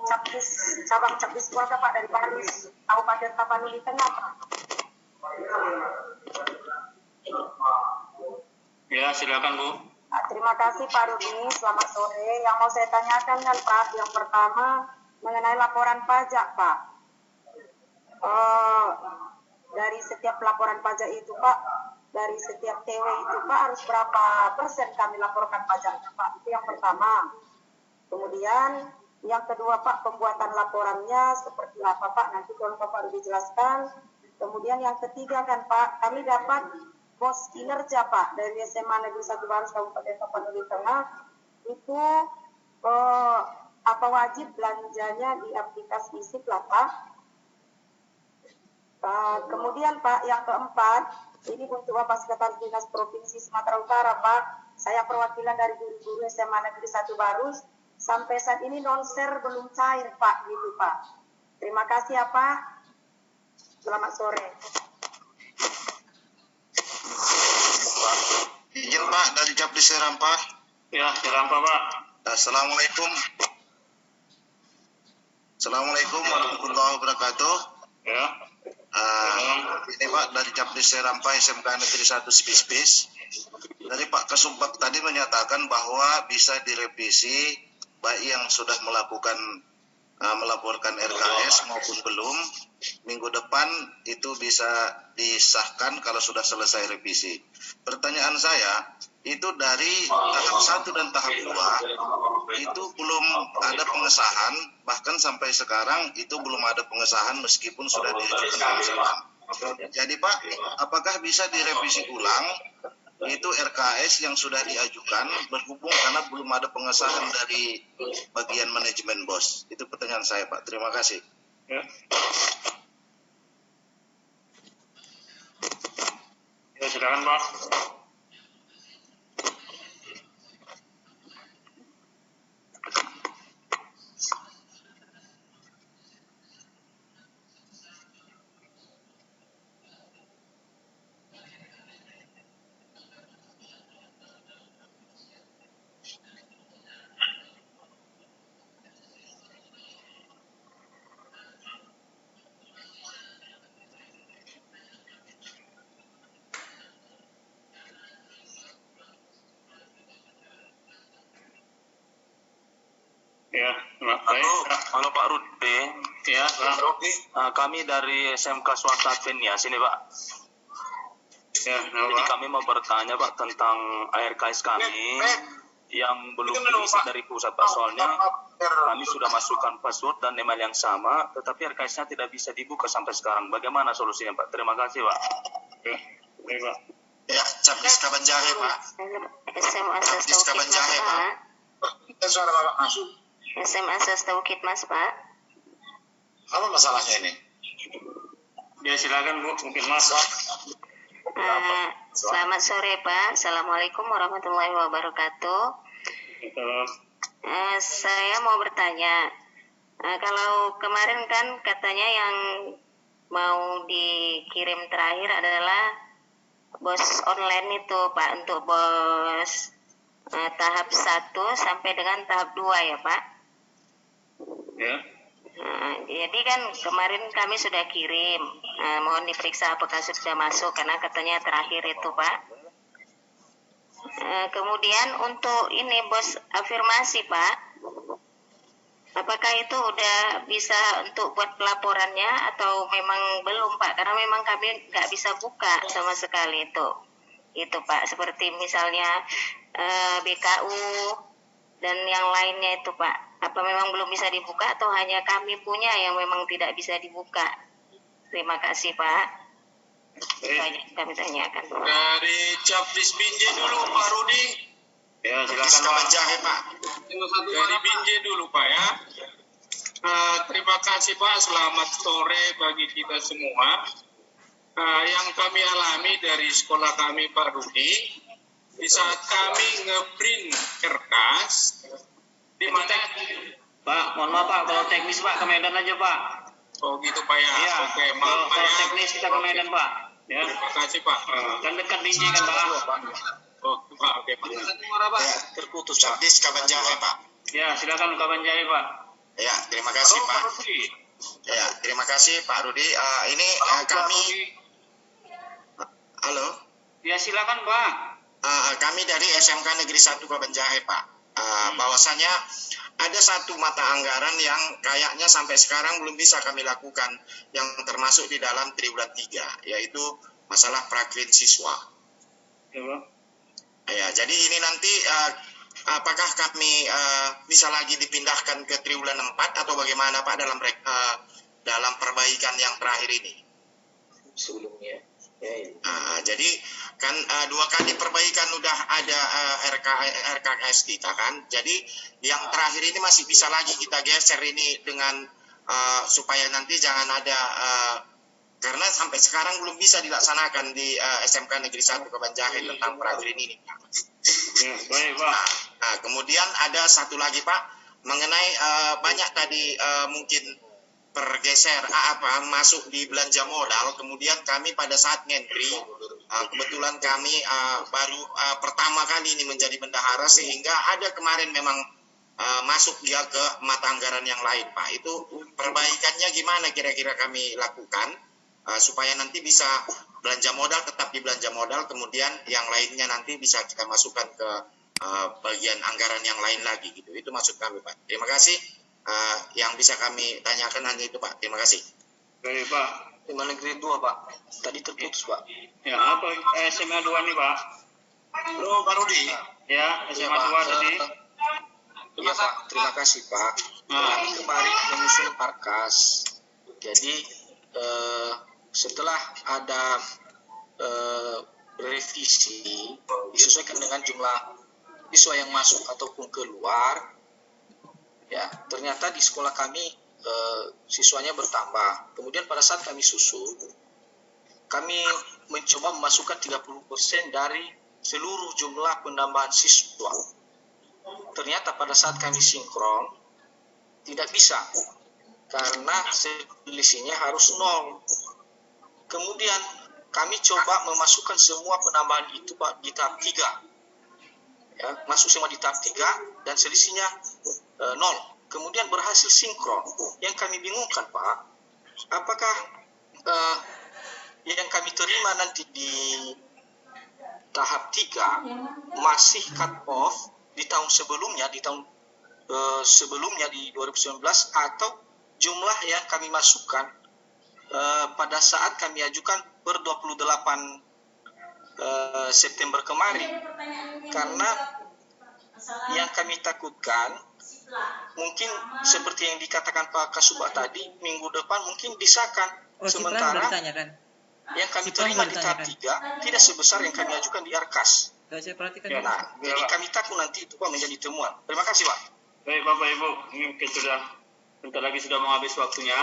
Capdis, cabang Capdis Keluarga Pak dari Barus, Kabupaten Tapanuli Tengah Pak. Ya, silakan Bu. Terima kasih Pak Rudi, selamat sore. Yang mau saya tanyakan kan Pak, yang pertama mengenai laporan pajak Pak. Dari setiap laporan pajak itu Pak, dari setiap TW itu Pak harus berapa persen kami laporkan pajaknya Pak? Itu yang pertama. Kemudian yang kedua Pak, pembuatan laporannya seperti apa Pak? Nanti kalau Bapak Rudi jelaskan. Kemudian yang ketiga kan Pak, kami dapat pos kinerja Pak dari SMA Negeri 1 Barus Kabupaten Tapanuli Tengah itu apa wajib belanjanya di aplikasi ISIP lah Pak. Kemudian Pak yang keempat, ini untuk Bapak Sekretaris Dinas Provinsi Sumatera Utara Pak, Saya perwakilan dari guru-guru SMA Negeri 1 Barus. Sampai saat ini non-share belum cair, Pak, gitu, Pak. Terima kasih ya, Pak. Selamat sore. Izin Pak dari Capdi Seram Pak. Ya, Seram Pak. Assalamualaikum. Assalamualaikum warahmatullahi wabarakatuh. Ya. Ini Pak dari Capdi Seram Pak, SMK Negeri 1 Spis. Dari Pak Kasubag tadi menyatakan bahwa bisa direvisi baik yang sudah melaporkan RKS maupun belum. Minggu depan itu bisa disahkan kalau sudah selesai revisi. Pertanyaan saya, itu dari tahap 1 dan tahap 2 itu belum ada pengesahan, bahkan sampai sekarang itu belum ada pengesahan meskipun sudah diajukan pengesahan. Jadi Pak, apakah bisa direvisi ulang itu RKS yang sudah diajukan berhubung karena belum ada pengesahan dari bagian manajemen BOS? Itu pertanyaan saya Pak, terima kasih. Ya. Ya, silakan Pak. Ya, halo Pak Rudi. Ya, kami dari SMK Swasta Advent ya, sini Pak. Ya, jadi kami mau bertanya Pak tentang ARKS kami yang belum bisa dari pusat Pak. Soalnya kami sudah masukkan password dan email yang sama, tetapi RKS-nya tidak bisa dibuka sampai sekarang. Bagaimana solusinya Pak? Terima kasih Pak. Ya, Pak. Ya, Capdis Kabanjahe Pak. SMA Capdis Kabanjahe Pak. Suara Bapak masuk. SMA Swasta Bukit Mas Pak. Apa masalahnya ini? Ya, silakan Bu, mungkin Mas. Selamat sore Pak. Assalamualaikum warahmatullahi wabarakatuh. Saya mau bertanya, kalau kemarin kan katanya yang mau dikirim terakhir adalah BOS online itu Pak, untuk BOS tahap 1 sampai dengan tahap 2 ya Pak. Ya. Jadi kan kemarin kami sudah kirim, mohon diperiksa apakah sudah masuk karena katanya terakhir itu Pak. Kemudian untuk ini BOS afirmasi Pak, apakah itu udah bisa untuk buat pelaporannya atau memang belum Pak? Karena memang kami nggak bisa buka sama sekali itu Pak, seperti misalnya BKU dan yang lainnya itu Pak. Apa memang belum bisa dibuka atau hanya kami punya yang memang tidak bisa dibuka? Terima kasih Pak. Banyak kami tanyakan. Dari Capdis Binje dulu Pak Rudi. Ya, silakan Pak. Jahe Pak. Dari Binje dulu Pak ya. Terima kasih Pak. Selamat sore bagi kita semua. Yang kami alami dari sekolah kami Pak Rudi, di saat kami ngeprint kertas, di mana Pak, mohon maaf Pak, kalau teknis Pak ke Medan aja Pak. Oh gitu Pak ya. Iya. Oke, maaf Pak kalau ya. teknis kita ke Medan Pak. Ya. Terima kasih Pak. Kan dekat Binjai kan Pak. Oh Pak, oke Pak. Ya, terputus Capdis Kabanjahe Pak. Ya, silakan Kabanjahe Pak. Ya, terima kasih Pak. Ya, terima kasih Pak Rudi. Ini kami. Halo. Ya, silakan Pak. Kami dari SMK Negeri 1 Kabanjahe Pak. Bahwasanya ada satu mata anggaran yang kayaknya sampai sekarang belum bisa kami lakukan, yang termasuk di dalam triwulan 3, yaitu masalah prakrint siswa. Ya, jadi ini nanti apakah kami bisa lagi dipindahkan ke triwulan 4 atau bagaimana Pak dalam perbaikan yang terakhir ini? Sebelumnya. Jadi kan 2 kali perbaikan udah ada RKS kita kan. Jadi yang terakhir ini masih bisa lagi kita geser ini dengan supaya nanti jangan ada karena sampai sekarang belum bisa dilaksanakan di SMK Negeri 1 Kabanjahe tentang prakrint ini. Ya, baik Pak. Nah, kemudian ada satu lagi Pak, mengenai banyak tadi mungkin bergeser masuk di belanja modal, kemudian kami pada saat ngentri kebetulan kami baru pertama kali ini menjadi bendahara, sehingga ada kemarin memang masuk dia ke mata anggaran yang lain Pak. Itu perbaikannya gimana kira-kira kami lakukan supaya nanti bisa belanja modal tetap di belanja modal, kemudian yang lainnya nanti bisa kita masukkan ke bagian anggaran yang lain lagi gitu. Itu maksud kami Pak. Terima kasih. Yang bisa kami tanyakan hanya itu Pak. Terima kasih. Baik Pak. SMA Negeri 2 Pak. Tadi terputus Pak. Ya, apa SMA 2 nih Pak? Bro, Pak Rudi. Ya, SMA 2 tadi. Iya Pak, terima kasih Pak. Kami kemarin menyusun Arkas. Jadi setelah ada revisi disesuaikan dengan jumlah siswa yang masuk ataupun keluar, ya ternyata di sekolah kami siswanya bertambah. Kemudian pada saat kami susun, kami mencoba memasukkan 30% dari seluruh jumlah penambahan siswa. Ternyata pada saat kami sinkron tidak bisa, karena selisihnya harus 0. Kemudian kami coba memasukkan semua penambahan itu Pak di tahap 3. Ya, masuk semua di tahap 3 dan selisihnya 0. Kemudian berhasil sinkron. Yang kami bingungkan Pak, apakah yang kami terima nanti di tahap 3 masih cut off di tahun sebelumnya, di 2019, atau jumlah yang kami masukkan pada saat kami ajukan per 28 September kemarin. Karena yang kami takutkan mungkin seperti yang dikatakan Pak Kasubag tadi, minggu depan mungkin disahkan, sementara yang kami terima di tahap 3 tidak sebesar yang kami ajukan di Arkas. Saya perhatikan. Nah, jadi kami takut nanti itu Pak menjadi temuan. Terima kasih Pak. Baik Bapak Ibu, ini mungkin sudah bentar lagi sudah mau habis waktunya,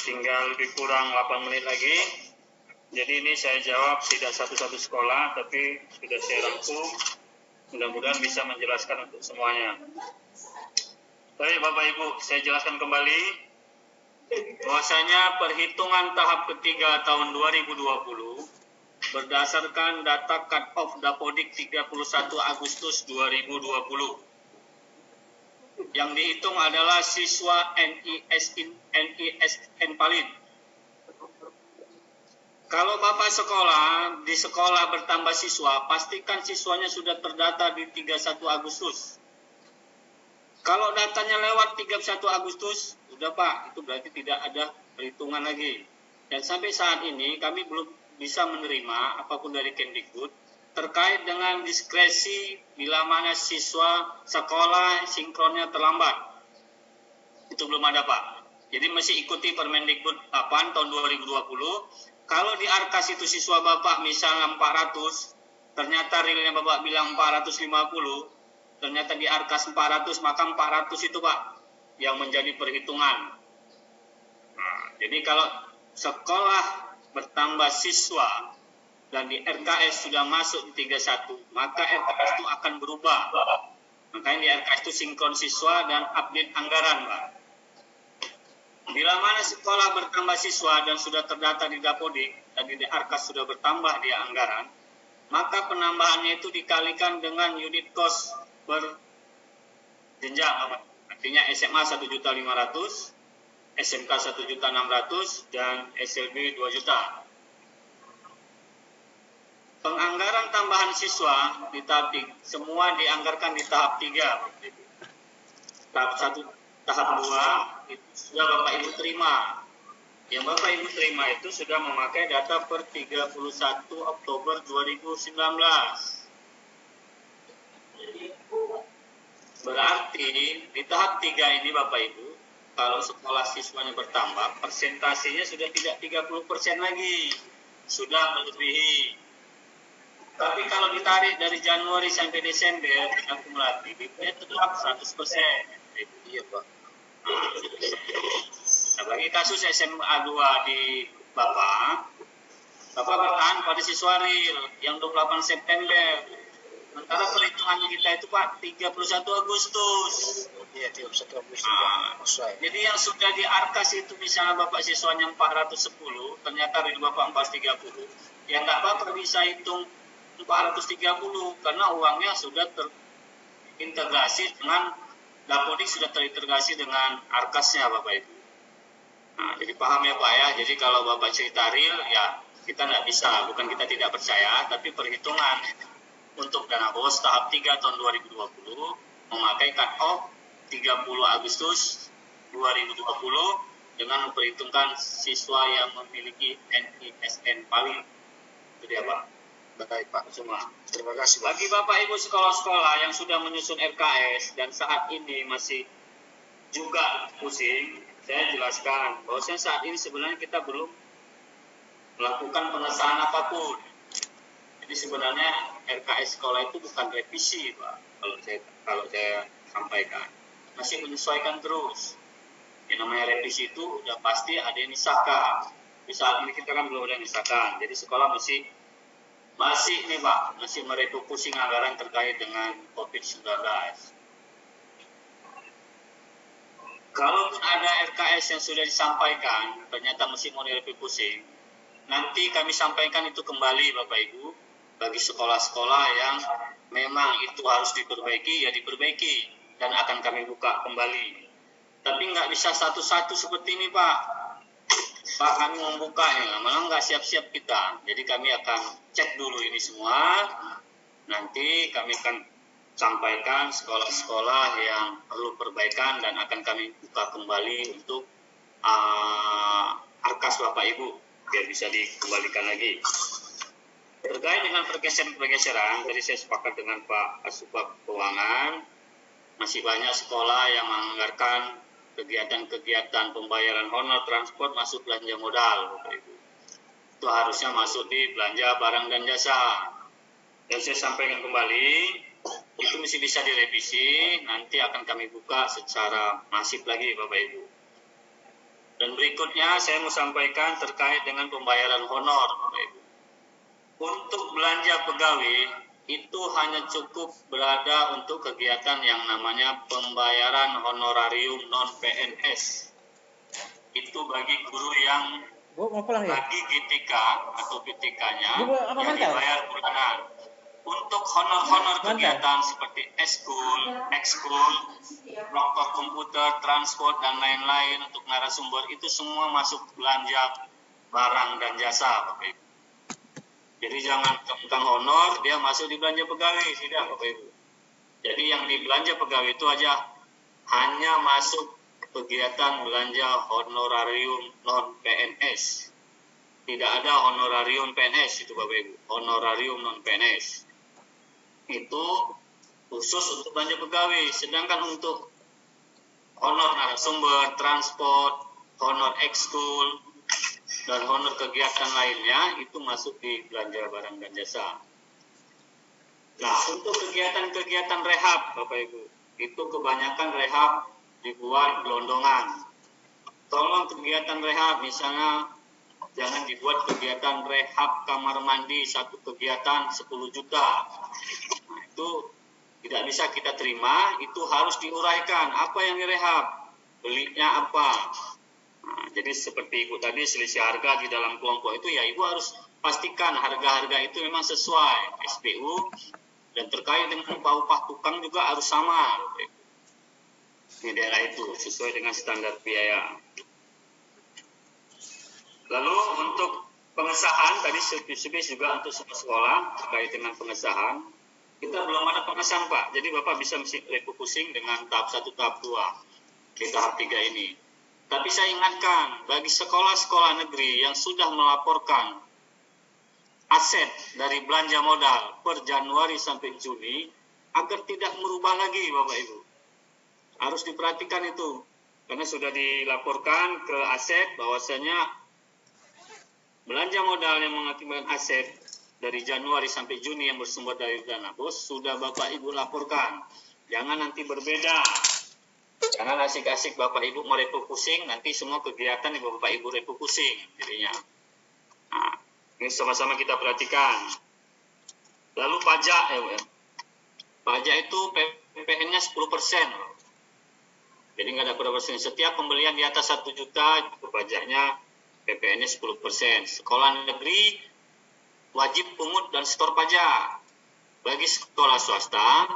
tinggal lebih kurang 8 menit lagi. Jadi ini saya jawab tidak satu-satu sekolah, tapi sudah saya rangkum. Mudah-mudahan bisa menjelaskan untuk semuanya. Baik Bapak Ibu, saya jelaskan kembali bahwasanya perhitungan tahap ketiga tahun 2020 berdasarkan data cut off Dapodik 31 Agustus 2020. Yang dihitung adalah siswa NISN Palit. Kalau Bapak sekolah, di sekolah bertambah siswa, pastikan siswanya sudah terdata di 31 Agustus. Kalau datanya lewat 31 Agustus, sudah Pak, itu berarti tidak ada perhitungan lagi. Dan sampai saat ini kami belum bisa menerima apapun dari Kemdikbud terkait dengan diskresi bila mana siswa sekolah sinkronnya terlambat. Itu belum ada Pak. Jadi masih ikuti Permendikbud 8 tahun 2020. Kalau di Arkas itu siswa Bapak misalnya 400, ternyata realnya Bapak bilang 450, ternyata di Arkas 400, maka 400 itu Pak yang menjadi perhitungan. Nah, jadi kalau sekolah bertambah siswa dan di RKS sudah masuk di 31, maka RKS itu akan berubah. Makanya di RKS itu sinkron siswa dan update anggaran Pak. Bila mana sekolah bertambah siswa dan sudah terdata di Dapodik dan di Arkas sudah bertambah di anggaran, maka penambahannya itu dikalikan dengan unit cost berjenjang. Artinya SMA 1.500.000, SMK 1.600.000 dan SLB 2 juta. Penganggaran tambahan siswa di tahap 3, semua dianggarkan di tahap 3. Tahap 1, tahap 2 itu sudah Bapak Ibu terima. Yang Bapak Ibu terima itu sudah memakai data per 31 Oktober 2019. Berarti di tahap 3 ini Bapak Ibu, kalau sekolah siswanya bertambah, persentasenya sudah tidak 30% lagi, sudah melebihi. Tapi kalau ditarik dari Januari sampai Desember akumulatif, dia tetap 100%. Iya Pak. Nah, bagi kasus SMA 2 di Bapak bertahan pada siswa real yang 28 September. Sementara perhitungan hitungan kita itu Pak 31 Agustus. Iya, 31 Agustus. Jadi yang sudah di Arkas itu misalnya Bapak siswanya 410, ternyata dari Bapak 430, ya nggak apa-apa bisa hitung 430 karena uangnya sudah terintegrasi dengan Dapodik, sudah terintegrasi dengan Arkasnya Bapak Ibu. Nah, jadi paham ya Pak ya. Jadi kalau Bapak cerita real ya kita nggak bisa, bukan kita tidak percaya, tapi perhitungan untuk dana BOS tahap 3 tahun 2020 memakai cut-off 30 Agustus 2020 dengan memperhitungkan siswa yang memiliki NISN paling. Itu dia Pak. Baik Pak, semua. Terima kasih Pak. Bagi Bapak Ibu sekolah-sekolah yang sudah menyusun RKS dan saat ini masih juga pusing, saya jelaskan bahwasanya saat ini sebenarnya kita belum melakukan pengesahan apapun. Jadi sebenarnya RKS sekolah itu bukan revisi Pak, kalau saya sampaikan. Masih menyesuaikan terus. Yang namanya revisi itu udah pasti ada yang disahkan. Di saat ini kita kan belum ada yang disahkan. Jadi sekolah masih nih Pak, masih merevisi anggaran terkait dengan COVID-19. Kalaupun ada RKS yang sudah disampaikan, ternyata masih mau direvisi, nanti kami sampaikan itu kembali Bapak Ibu, bagi sekolah-sekolah yang memang itu harus diperbaiki, ya diperbaiki, dan akan kami buka kembali. Tapi nggak bisa satu-satu seperti ini Pak. Pak, kami membukanya, malah nggak siap-siap kita. Jadi kami akan cek dulu ini semua, nanti kami akan sampaikan sekolah-sekolah yang perlu perbaikan dan akan kami buka kembali untuk Arkas Bapak Ibu, biar bisa dikembalikan lagi. Terkait dengan pergeseran-pergeseran, tadi saya sepakat dengan Pak Kasubag Keuangan, masih banyak sekolah yang menganggarkan kegiatan-kegiatan pembayaran honor transport masuk belanja modal, Bapak Ibu. Itu harusnya masuk di belanja barang dan jasa. Dan saya sampaikan kembali, itu mesti bisa direvisi, nanti akan kami buka secara masif lagi Bapak Ibu. Dan berikutnya saya mau sampaikan terkait dengan pembayaran honor Bapak Ibu. Untuk belanja pegawai, itu hanya cukup berada untuk kegiatan yang namanya pembayaran honorarium non-PNS. Itu bagi guru yang bagi GTK atau PTK-nya yang dibayar bulanan. Untuk honor-honor kegiatan seperti eskul, ekskul, rokok komputer, transport, dan lain-lain untuk narasumber, itu semua masuk belanja barang dan jasa, Bapak Ibu. Jadi jangan tentang honor, dia masuk di belanja pegawai, tidak Bapak Ibu. Jadi yang di belanja pegawai itu aja hanya masuk kegiatan belanja honorarium non-PNS. Tidak ada honorarium PNS itu Bapak Ibu, honorarium non-PNS. Itu khusus untuk belanja pegawai. Sedangkan untuk honor narasumber, transport, honor ekskul, dan honor kegiatan lainnya itu masuk di belanja barang dan jasa. Nah, untuk kegiatan-kegiatan rehab, Bapak Ibu, itu kebanyakan rehab dibuat gelondongan. Tolong kegiatan rehab, misalnya jangan dibuat kegiatan rehab kamar mandi, satu kegiatan 10 juta. Nah, itu tidak bisa kita terima, itu harus diuraikan. Apa yang direhab? Belinya apa? Nah, jadi seperti Ibu tadi selisih harga di dalam kelompok itu ya Ibu harus pastikan harga-harga itu memang sesuai SPU dan terkait dengan upah tukang juga harus sama di daerah itu sesuai dengan standar biaya. Lalu untuk pengesahan tadi spesifik juga untuk semua sekolah terkait dengan pengesahan kita belum ada pengesahan Pak. Jadi Bapak bisa refocusing dengan tahap 1 tahap 2 di tahap 3 ini. Tapi saya ingatkan, bagi sekolah-sekolah negeri yang sudah melaporkan aset dari belanja modal per Januari sampai Juni, agar tidak merubah lagi Bapak Ibu. Harus diperhatikan itu, karena sudah dilaporkan ke aset bahwasanya belanja modal yang mengakibatkan aset dari Januari sampai Juni yang bersumber dari dana BOS, sudah Bapak Ibu laporkan. Jangan nanti berbeda. Jangan asik-asik Bapak Ibu mau refocusing, nanti semua kegiatan Bapak Ibu refocusing jadinya. Nah, ini sama-sama kita perhatikan. Lalu pajak, Pajak itu PPN-nya 10%. Jadi nggak ada persen. Setiap pembelian di atas 1 juta itu pajaknya PPN-nya 10%. Sekolah negeri wajib pungut dan setor pajak. Bagi sekolah swasta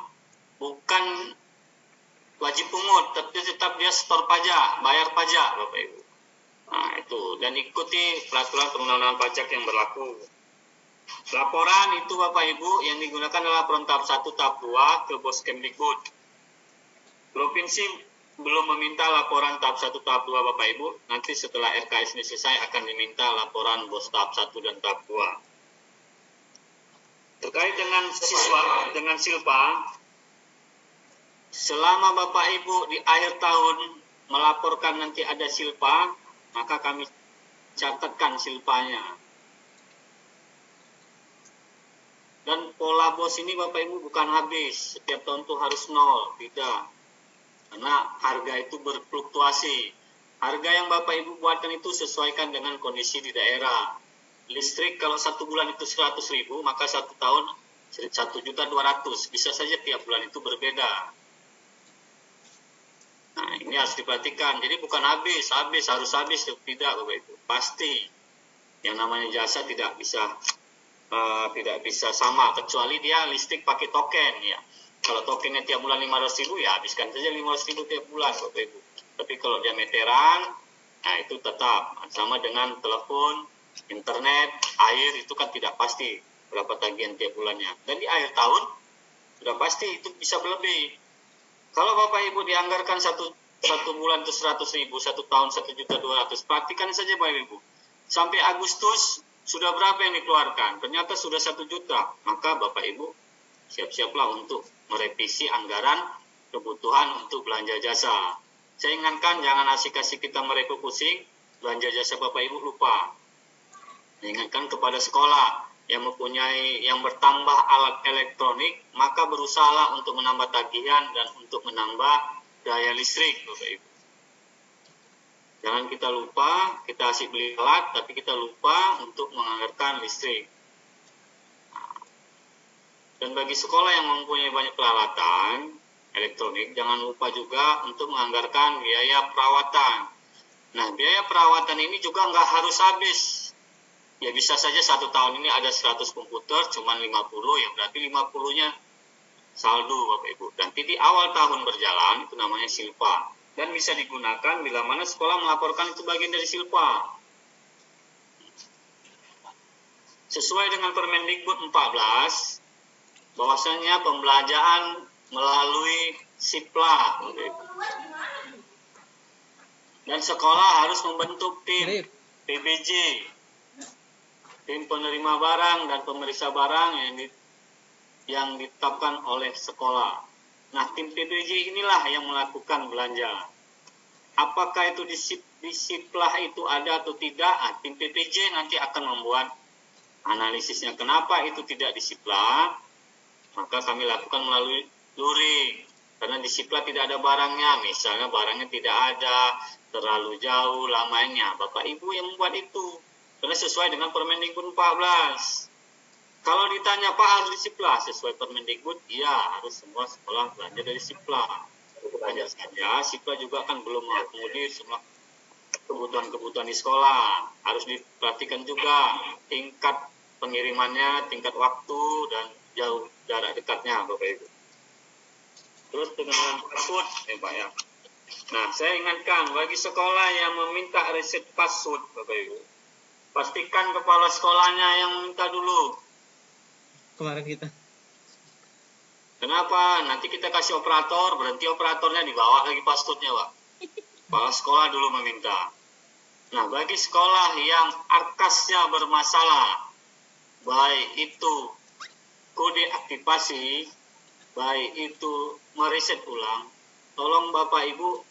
bukan wajib pungut, tapi tetap dia setor pajak, bayar pajak, Bapak Ibu. Nah itu, dan ikuti peraturan perundang-undangan pajak yang berlaku. Laporan itu Bapak Ibu yang digunakan adalah laporan tahap 1, tahap 2 ke Bos Kemdikbud. Provinsi belum meminta laporan tahap 1, tahap 2 Bapak Ibu. Nanti setelah RKS ini selesai akan diminta laporan BOS tahap 1 dan tahap 2. Terkait dengan siswa, dengan silpa, selama Bapak Ibu di akhir tahun melaporkan nanti ada silpa, maka kami catatkan silpanya. Dan pola BOS ini Bapak Ibu bukan habis, setiap tahun itu harus 0, tidak. Karena harga itu berfluktuasi. Harga yang Bapak Ibu buatkan itu sesuaikan dengan kondisi di daerah. Listrik kalau 1 bulan itu 100.000, maka 1 tahun 1.200.000. Bisa saja tiap bulan itu berbeda. Nah ini harus diperhatikan. Jadi bukan habis, harus habis, tidak Bapak Ibu. Pasti. Yang namanya jasa tidak bisa sama, kecuali dia listrik pakai token ya. Kalau tokennya tiap bulan 500.000 ya habiskan saja 500.000 tiap bulan Bapak Ibu. Tapi kalau dia meteran, nah itu tetap sama dengan telepon, internet, air itu kan tidak pasti berapa tagihan tiap bulannya. Dan di akhir tahun sudah pasti itu bisa berlebih. Kalau Bapak Ibu dianggarkan satu bulan itu 100.000, 1 tahun 1.200.000, perhatikan saja Bapak Ibu. Sampai Agustus sudah berapa yang dikeluarkan? Ternyata sudah 1 juta. Maka Bapak Ibu siap-siaplah untuk merevisi anggaran kebutuhan untuk belanja jasa. Saya ingatkan jangan asik-asik kita mereka pusing, belanja jasa Bapak Ibu lupa. Ingatkan kepada sekolah yang bertambah alat elektronik, maka berusahalah untuk menambah tagihan dan untuk menambah daya listrik Bapak Ibu. Jangan kita lupa, kita asik beli alat, tapi kita lupa untuk menganggarkan listrik. Dan bagi sekolah yang mempunyai banyak peralatan elektronik, jangan lupa juga untuk menganggarkan biaya perawatan. Nah, biaya perawatan ini juga nggak harus habis. Ya bisa saja 1 tahun ini ada 100 komputer, cuma 50, ya berarti 50-nya saldo Bapak Ibu. Nanti di awal tahun berjalan, itu namanya silpa. Dan bisa digunakan bila mana sekolah melaporkan itu bagian dari silpa. Sesuai dengan Permendikbud 14, bahwasanya pembelajaran melalui SIPLA dan sekolah harus membentuk tim PBJ, tim penerima barang dan pemeriksa barang yang ditetapkan oleh sekolah. Nah, tim PBJ inilah yang melakukan belanja. Apakah itu di SIPLA itu ada atau tidak? Tim PBJ nanti akan membuat analisisnya. Kenapa itu tidak di SIPLA? Maka kami lakukan melalui luring. Karena di SIPLA tidak ada barangnya. Misalnya barangnya tidak ada, terlalu jauh lamanya. Bapak Ibu yang membuat itu. Karena sesuai dengan Permendikbud 14. Kalau ditanya Pak harus di SIPLA, sesuai Permendikbud, iya harus semua sekolah belanja dari SIPLA. Hanya saja SIPLA juga kan belum mengakomodir semua kebutuhan-kebutuhan di sekolah. Harus diperhatikan juga tingkat pengirimannya, tingkat waktu, dan jauh jarak dekatnya Bapak Ibu. Terus dengan password Pak ya. Nah, saya ingatkan bagi sekolah yang meminta reset password Bapak Ibu, pastikan kepala sekolahnya yang minta dulu. Kemarin kita. Kenapa? Nanti kita kasih operator, berhenti operatornya, dibawa lagi passwordnya Pak. Kepala sekolah dulu meminta. Nah, bagi sekolah yang arkasnya bermasalah, baik itu kode aktivasi, baik itu mereset ulang, tolong Bapak Ibu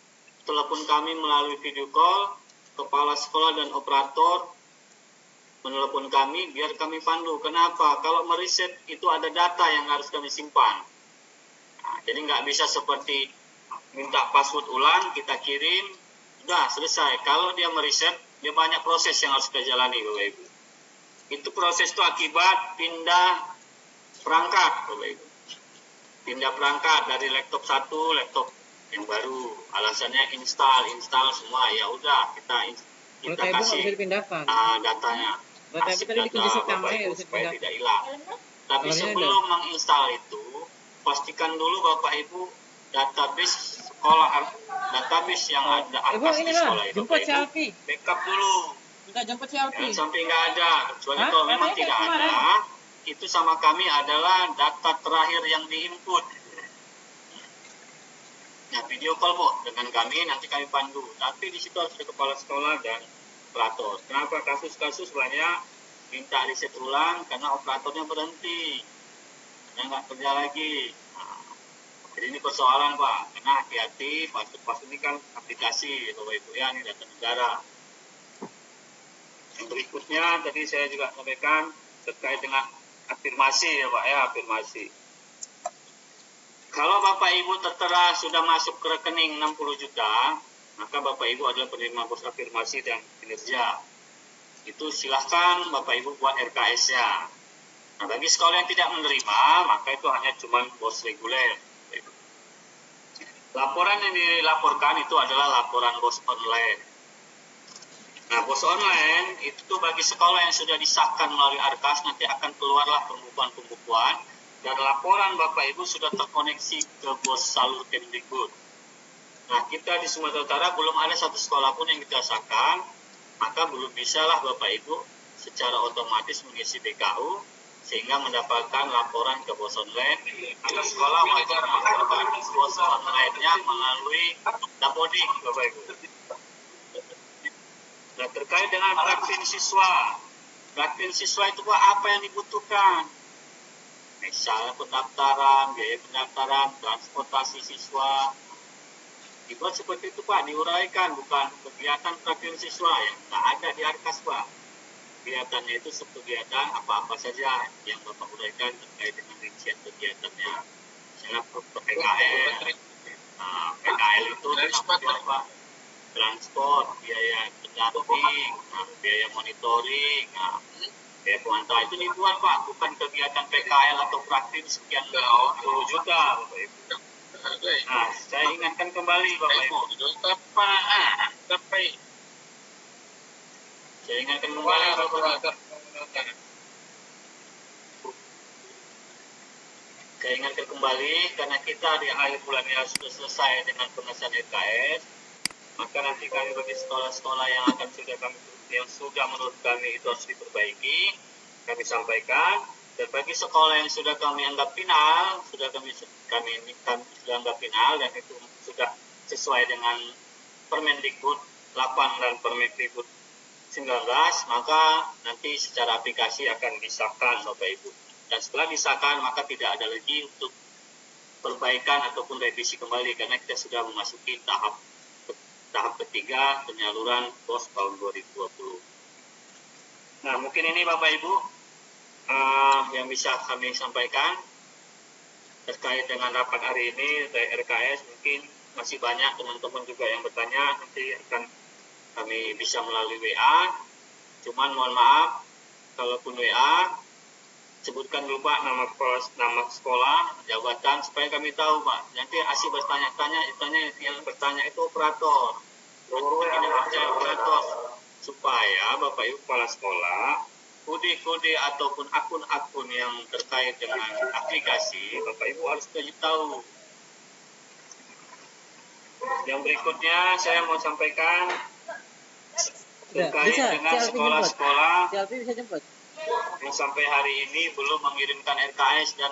telepon kami melalui video call, kepala sekolah dan operator menelepon kami biar kami pandu. Kenapa? Kalau mereset itu ada data yang harus kami simpan. Nah, jadi nggak bisa seperti minta password ulang, kita kirim, udah selesai. Kalau dia mereset, dia banyak proses yang harus kita jalani Bapak Ibu. Itu proses itu akibat pindah perangkat Bapak Ibu. pindah perangkat dari laptop satu laptop yang baru, alasannya install semua, ya udah kita Kalau ibu nggak bisa kasih dipindahkan. datanya, Kalau kasih tadi data kunci Bapak pertama ya Ibu bisa supaya dipindahkan. tidak hilang. Tapi Kalau ini sebelum menginstal itu, pastikan dulu Bapak Ibu database sekolah, database yang ada Ibu atas di inilah, sekolah itu jemput Bapak si Ibu, Alfi. backup dulu. Minta jemput si Alfi. Jangan sampai nggak ada, kecuali Hah? kalau memang Katanya tidak kayak kemarin. ada, itu sama kami adalah data terakhir yang diinput. Nah, video call Bu dengan kami, nanti kami pandu. Tapi di situ harus ada kepala sekolah dan operator. Kenapa kasus-kasus banyak minta riset ulang karena operatornya berhenti, karena nggak kerja lagi. Nah, jadi ini persoalan Pak, karena hati-hati, pas ini kan aplikasi Bapak Ibu ya, ini data negara. Yang berikutnya tadi saya juga sampaikan terkait dengan afirmasi ya Pak ya, afirmasi. Kalau Bapak Ibu tertera sudah masuk ke rekening 60 juta, maka Bapak Ibu adalah penerima bos afirmasi dan kinerja. Itu silahkan Bapak Ibu buat RKS-nya. Nah, bagi sekolah yang tidak menerima, maka itu hanya cuma bos reguler. Laporan yang dilaporkan itu adalah laporan bos online. Nah, bos online itu bagi sekolah yang sudah disahkan melalui ARKAS, nanti akan keluarlah pembukuan dan laporan Bapak Ibu sudah terkoneksi ke bos salur Kemdikbud. Nah, kita di Sumatera Utara belum ada satu sekolah pun yang kita sahkan, maka belum bisalah Bapak Ibu secara otomatis mengisi BKU sehingga mendapatkan laporan ke bos online. Ada sekolah wajib melaporkan bos online-nya melalui Dapodik, Bapak Ibu. Nah, terkait dengan praktin siswa itu Pak, apa yang dibutuhkan? Misalnya pendaftaran, biaya pendaftaran, transportasi siswa, dibuat seperti itu Pak, diuraikan, bukan kegiatan praktin siswa yang tak ada di ARKAS Pak. Kegiatannya itu kegiatan apa-apa saja yang Bapak uraikan terkait dengan rincian kegiatannya. Misalnya PKL, PKL itu apa? Transport, biaya pendamping, biaya monitoring, biaya pemantauan itu dibuat Pak, bukan kegiatan PKL atau praktik sekian 10 juta Bapak Ibu. Nah, saya ingatkan kembali Bapak Ibu. Saya ingatkan kembali Bapak Ibu. Saya ingatkan kembali karena kita di akhir bulan ini sudah selesai dengan pengesahan RKS. Maka nanti kami bagi sekolah-sekolah yang sudah menurut kami itu harus diperbaiki, kami sampaikan. Dan bagi sekolah yang sudah kami anggap final, sudah kami anggap final dan itu sudah sesuai dengan Permendikbud 8 dan Permendikbud 19, maka nanti secara aplikasi akan disahkan Bapak Ibu. Dan setelah disahkan maka tidak ada lagi untuk perbaikan ataupun revisi kembali karena kita sudah memasuki tahap ketiga penyaluran BOS tahun 2020. Nah, mungkin ini Bapak Ibu yang bisa kami sampaikan terkait dengan rapat hari ini dari RKS. Mungkin masih banyak teman-teman juga yang bertanya, nanti akan kami bisa melalui WA. Cuman mohon maaf, kalaupun WA, sebutkan dulu Pak nama sekolah, jabatan, supaya kami tahu Pak. Nanti asik bertanya-tanya, yang bertanya itu operator. Ini percaya operator. Supaya Bapak Ibu Kepala Sekolah, kode-kode ataupun akun-akun yang terkait dengan aplikasi, Bapak Ibu harus tahu. Yang berikutnya saya mau sampaikan terkait dengan sekolah-sekolah yang sampai hari ini belum mengirimkan RKS dan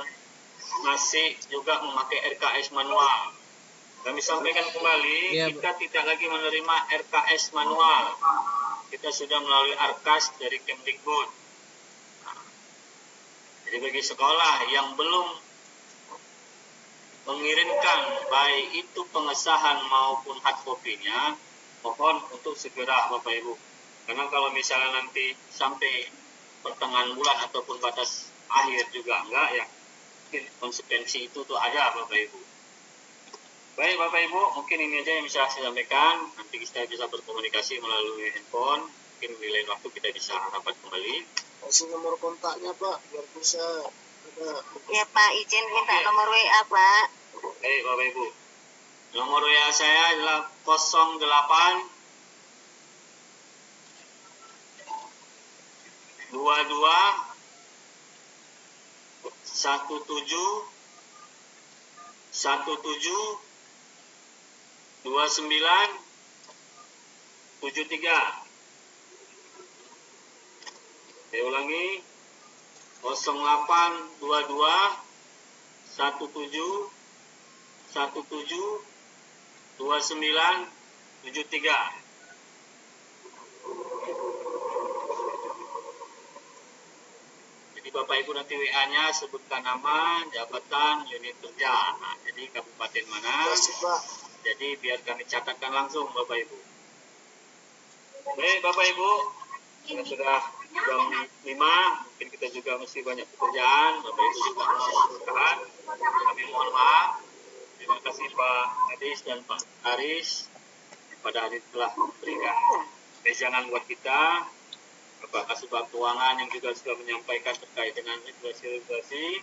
masih juga memakai RKS manual. Kami sampaikan kembali, kita tidak lagi menerima RKS manual. Kita sudah melalui ARKAS dari Kemdikbud. Jadi bagi sekolah yang belum mengirimkan baik itu pengesahan maupun hard copy-nya, mohon untuk segera Bapak Ibu. Karena kalau misalnya nanti sampai pertengahan bulan ataupun batas akhir juga enggak, ya konsekuensi itu tuh ada Bapak Ibu. Baik Bapak Ibu, mungkin ini aja yang bisa saya sampaikan. Nanti kita bisa berkomunikasi melalui handphone. Mungkin di lain waktu kita bisa rapat kembali. Kasih nomor kontaknya Pak, biar bisa Ya Pak, izin minta nomor WA Pak. Baik Bapak Ibu. Nomor WA saya adalah 08 22 17 29 73. Saya ulangi 08 22 17 29 73. Jadi Bapak Ibu nanti WA-nya sebutkan nama, jabatan, unit kerja. Nah, jadi kabupaten mana? Jadi biar kami catatkan langsung Bapak Ibu. Baik Bapak Ibu, kita sudah jam 5, mungkin kita juga masih banyak pekerjaan. Bapak Ibu juga mau istirahat. Kami mohon maaf. Terima kasih Pak Hadis dan Pak Aris pada hari telah memberikan pejangan buat kita. Bapak Kasubag Keuangan yang juga sudah menyampaikan terkait dengan regulasi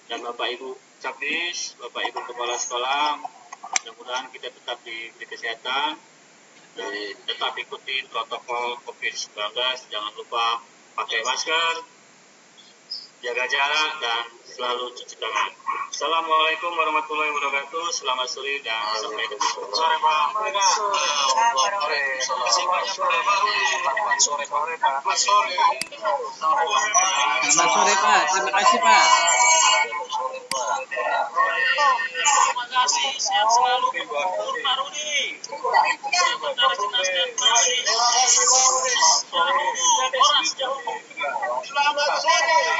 dan Bapak Ibu Capnis, Bapak Ibu Kepala Sekolah, mudah-mudahan kita tetap diberi kesehatan dan tetap ikuti protokol COVID-19. Jangan lupa pakai masker, jaga jarak, dan selalu cuci tangan. Assalamualaikum warahmatullahi wabarakatuh. Selamat sore dan sampai jumpa. Sore Pak. Selamat sore Pak. Terima kasih Pak. Terima kasih, sehat selalu Pak Rudi. Sekretaris Dinas dan Selamat sore. Selamat sore.